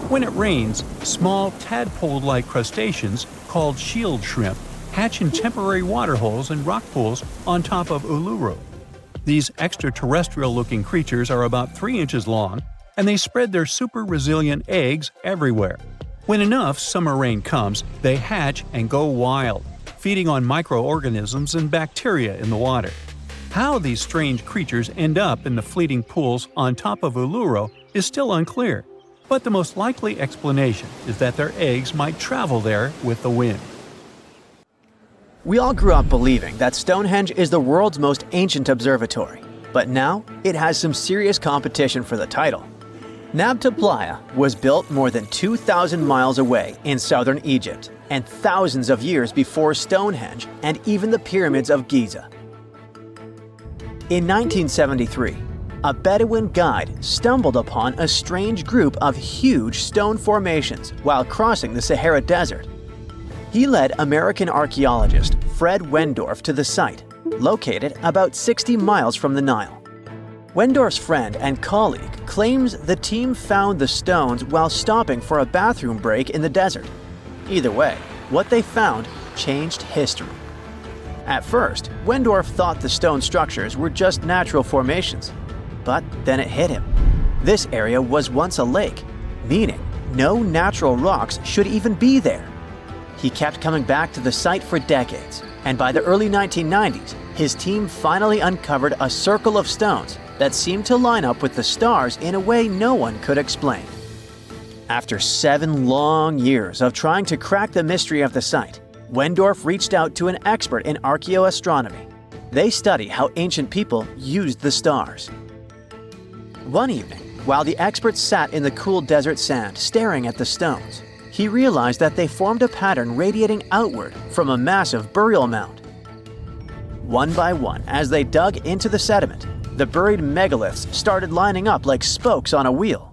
When it rains, small tadpole-like crustaceans called shield shrimp hatch in temporary water holes and rock pools on top of Uluru. These extraterrestrial-looking creatures are about 3 inches long, and they spread their super-resilient eggs everywhere. When enough summer rain comes, they hatch and go wild, feeding on microorganisms and bacteria in the water. How these strange creatures end up in the fleeting pools on top of Uluru is still unclear, but the most likely explanation is that their eggs might travel there with the wind. We all grew up believing that Stonehenge is the world's most ancient observatory, but now it has some serious competition for the title. Nabta Playa was built more than 2,000 miles away in southern Egypt and thousands of years before Stonehenge and even the pyramids of Giza. In 1973, a Bedouin guide stumbled upon a strange group of huge stone formations while crossing the Sahara Desert. He led American archaeologist Fred Wendorf to the site, located about 60 miles from the Nile. Wendorf's friend and colleague claims the team found the stones while stopping for a bathroom break in the desert. Either way, what they found changed history. At first, Wendorf thought the stone structures were just natural formations. But then it hit him. This area was once a lake, meaning no natural rocks should even be there. He kept coming back to the site for decades, and by the early 1990s, his team finally uncovered a circle of stones that seemed to line up with the stars in a way no one could explain. After 7 long years of trying to crack the mystery of the site, Wendorf reached out to an expert in archaeoastronomy. They study how ancient people used the stars. One evening, while the expert sat in the cool desert sand staring at the stones, he realized that they formed a pattern radiating outward from a massive burial mound. One by one, as they dug into the sediment, the buried megaliths started lining up like spokes on a wheel.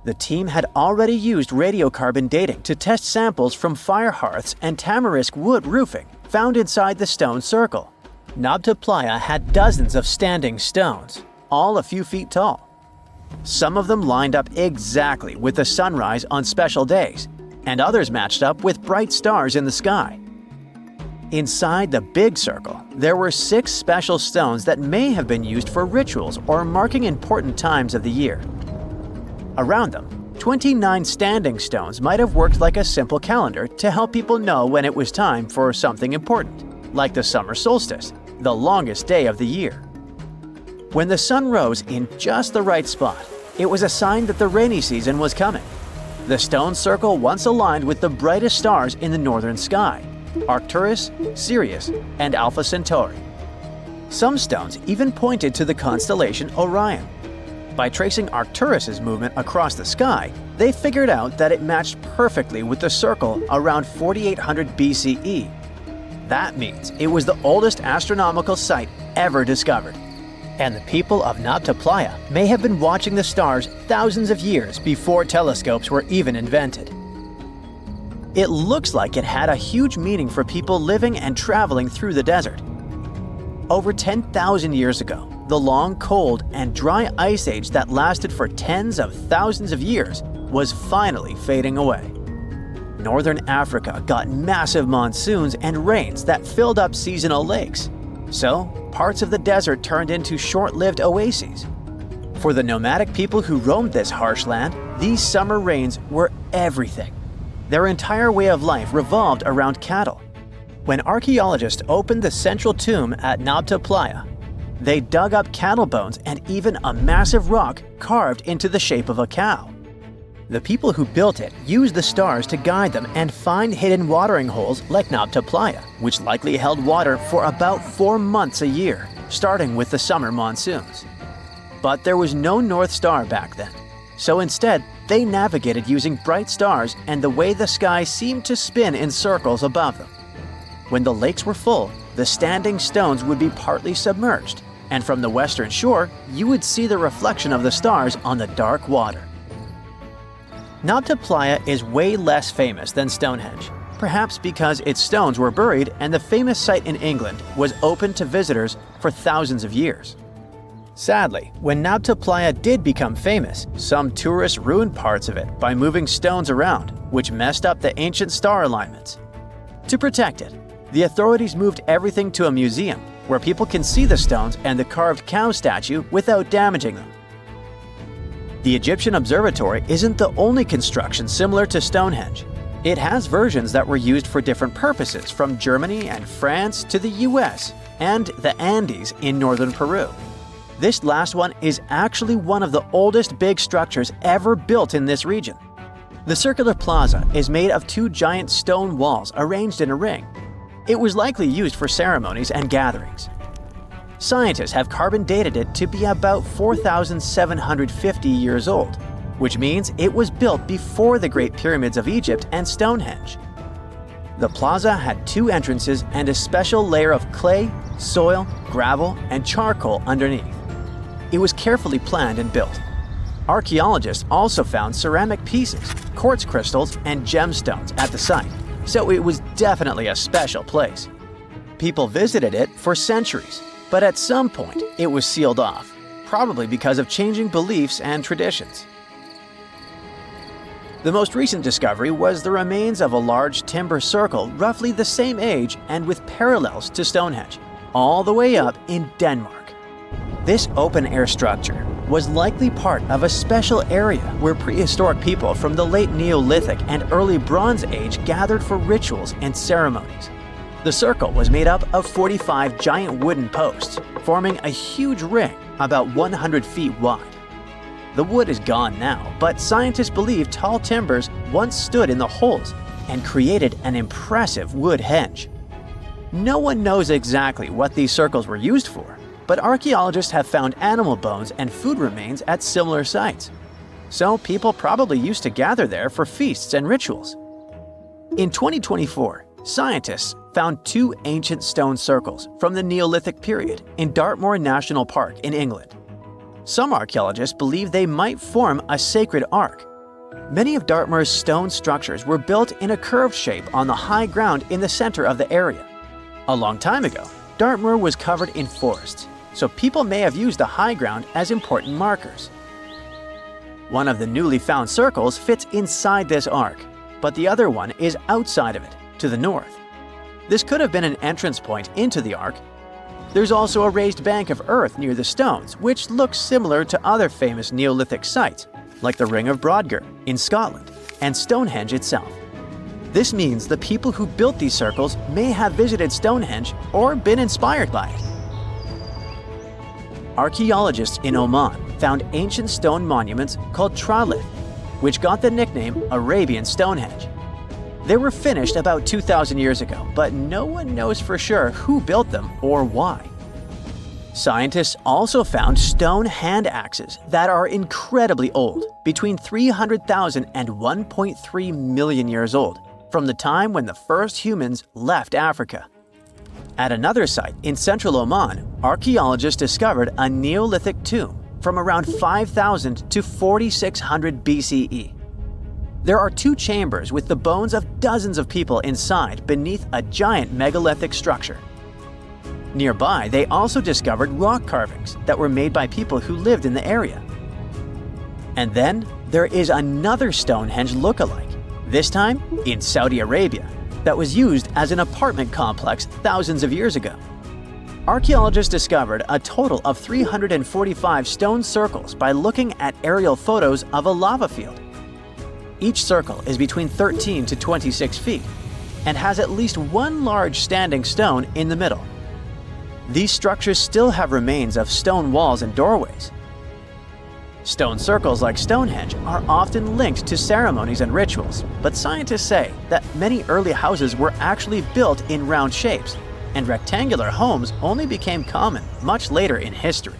The team had already used radiocarbon dating to test samples from fire hearths and tamarisk wood roofing found inside the stone circle. Nabta Playa had dozens of standing stones, all a few feet tall. Some of them lined up exactly with the sunrise on special days, and others matched up with bright stars in the sky. Inside the big circle, there were 6 special stones that may have been used for rituals or marking important times of the year. Around them, 29 standing stones might have worked like a simple calendar to help people know when it was time for something important, like the summer solstice, the longest day of the year. When the sun rose in just the right spot, it was a sign that the rainy season was coming. The stone circle once aligned with the brightest stars in the northern sky: Arcturus, Sirius, and Alpha Centauri. Some stones even pointed to the constellation Orion. By tracing Arcturus's movement across the sky, they figured out that it matched perfectly with the circle around 4800 BCE. That means it was the oldest astronomical site ever discovered. And the people of Nabta Playa may have been watching the stars thousands of years before telescopes were even invented. It looks like it had a huge meaning for people living and traveling through the desert. Over 10,000 years ago, the long, cold, and dry ice age that lasted for tens of thousands of years was finally fading away. Northern Africa got massive monsoons and rains that filled up seasonal lakes. So, parts of the desert turned into short-lived oases. For the nomadic people who roamed this harsh land, these summer rains were everything. Their entire way of life revolved around cattle. When archaeologists opened the central tomb at Nabta Playa, they dug up cattle bones and even a massive rock carved into the shape of a cow. The people who built it used the stars to guide them and find hidden watering holes like Nabta Playa, which likely held water for about 4 months a year, starting with the summer monsoons. But there was no North Star back then, so instead they navigated using bright stars and the way the sky seemed to spin in circles above them. When the lakes were full, the standing stones would be partly submerged, and from the western shore, you would see the reflection of the stars on the dark water. Nabta Playa is way less famous than Stonehenge, perhaps because its stones were buried and the famous site in England was open to visitors for thousands of years. Sadly, when Nabta Playa did become famous, some tourists ruined parts of it by moving stones around, which messed up the ancient star alignments. To protect it, the authorities moved everything to a museum where people can see the stones and the carved cow statue without damaging them. The Egyptian Observatory isn't the only construction similar to Stonehenge. It has versions that were used for different purposes from Germany and France to the US and the Andes in northern Peru. This last one is actually one of the oldest big structures ever built in this region. The circular plaza is made of 2 giant stone walls arranged in a ring. It was likely used for ceremonies and gatherings. Scientists have carbon dated it to be about 4,750 years old, which means it was built before the Great Pyramids of Egypt and Stonehenge. The plaza had 2 entrances and a special layer of clay, soil, gravel, and charcoal underneath. It was carefully planned and built. Archaeologists also found ceramic pieces, quartz crystals, and gemstones at the site, so it was definitely a special place. People visited it for centuries, but at some point it was sealed off, probably because of changing beliefs and traditions. The most recent discovery was the remains of a large timber circle roughly the same age and with parallels to Stonehenge, all the way up in Denmark. This open-air structure was likely part of a special area where prehistoric people from the late Neolithic and early Bronze Age gathered for rituals and ceremonies. The circle was made up of 45 giant wooden posts, forming a huge ring about 100 feet wide. The wood is gone now, but scientists believe tall timbers once stood in the holes and created an impressive wood henge. No one knows exactly what these circles were used for, but archaeologists have found animal bones and food remains at similar sites. So people probably used to gather there for feasts and rituals. In 2024, scientists found 2 ancient stone circles from the Neolithic period in Dartmoor National Park in England. Some archaeologists believe they might form a sacred ark. Many of Dartmoor's stone structures were built in a curved shape on the high ground in the center of the area. A long time ago, Dartmoor was covered in forests, so people may have used the high ground as important markers. One of the newly found circles fits inside this ark, but the other one is outside of it, to the north. This could have been an entrance point into the ark. There's also a raised bank of earth near the stones, which looks similar to other famous Neolithic sites, like the Ring of Brodgar in Scotland and Stonehenge itself. This means the people who built these circles may have visited Stonehenge or been inspired by it. Archaeologists in Oman found ancient stone monuments called tralith, which got the nickname Arabian Stonehenge. They were finished about 2,000 years ago, but no one knows for sure who built them or why. Scientists also found stone hand axes that are incredibly old, between 300,000 and 1.3 million years old, from the time when the first humans left Africa. At another site in central Oman, archaeologists discovered a Neolithic tomb from around 5,000 to 4,600 BCE. There are 2 chambers with the bones of dozens of people inside beneath a giant megalithic structure. Nearby, they also discovered rock carvings that were made by people who lived in the area. And then there is another Stonehenge look-alike, this time in Saudi Arabia, that was used as an apartment complex thousands of years ago. Archaeologists discovered a total of 345 stone circles by looking at aerial photos of a lava field. Each circle is between 13 to 26 feet and has at least one large standing stone in the middle. These structures still have remains of stone walls and doorways. Stone circles like Stonehenge are often linked to ceremonies and rituals, but scientists say that many early houses were actually built in round shapes, and rectangular homes only became common much later in history.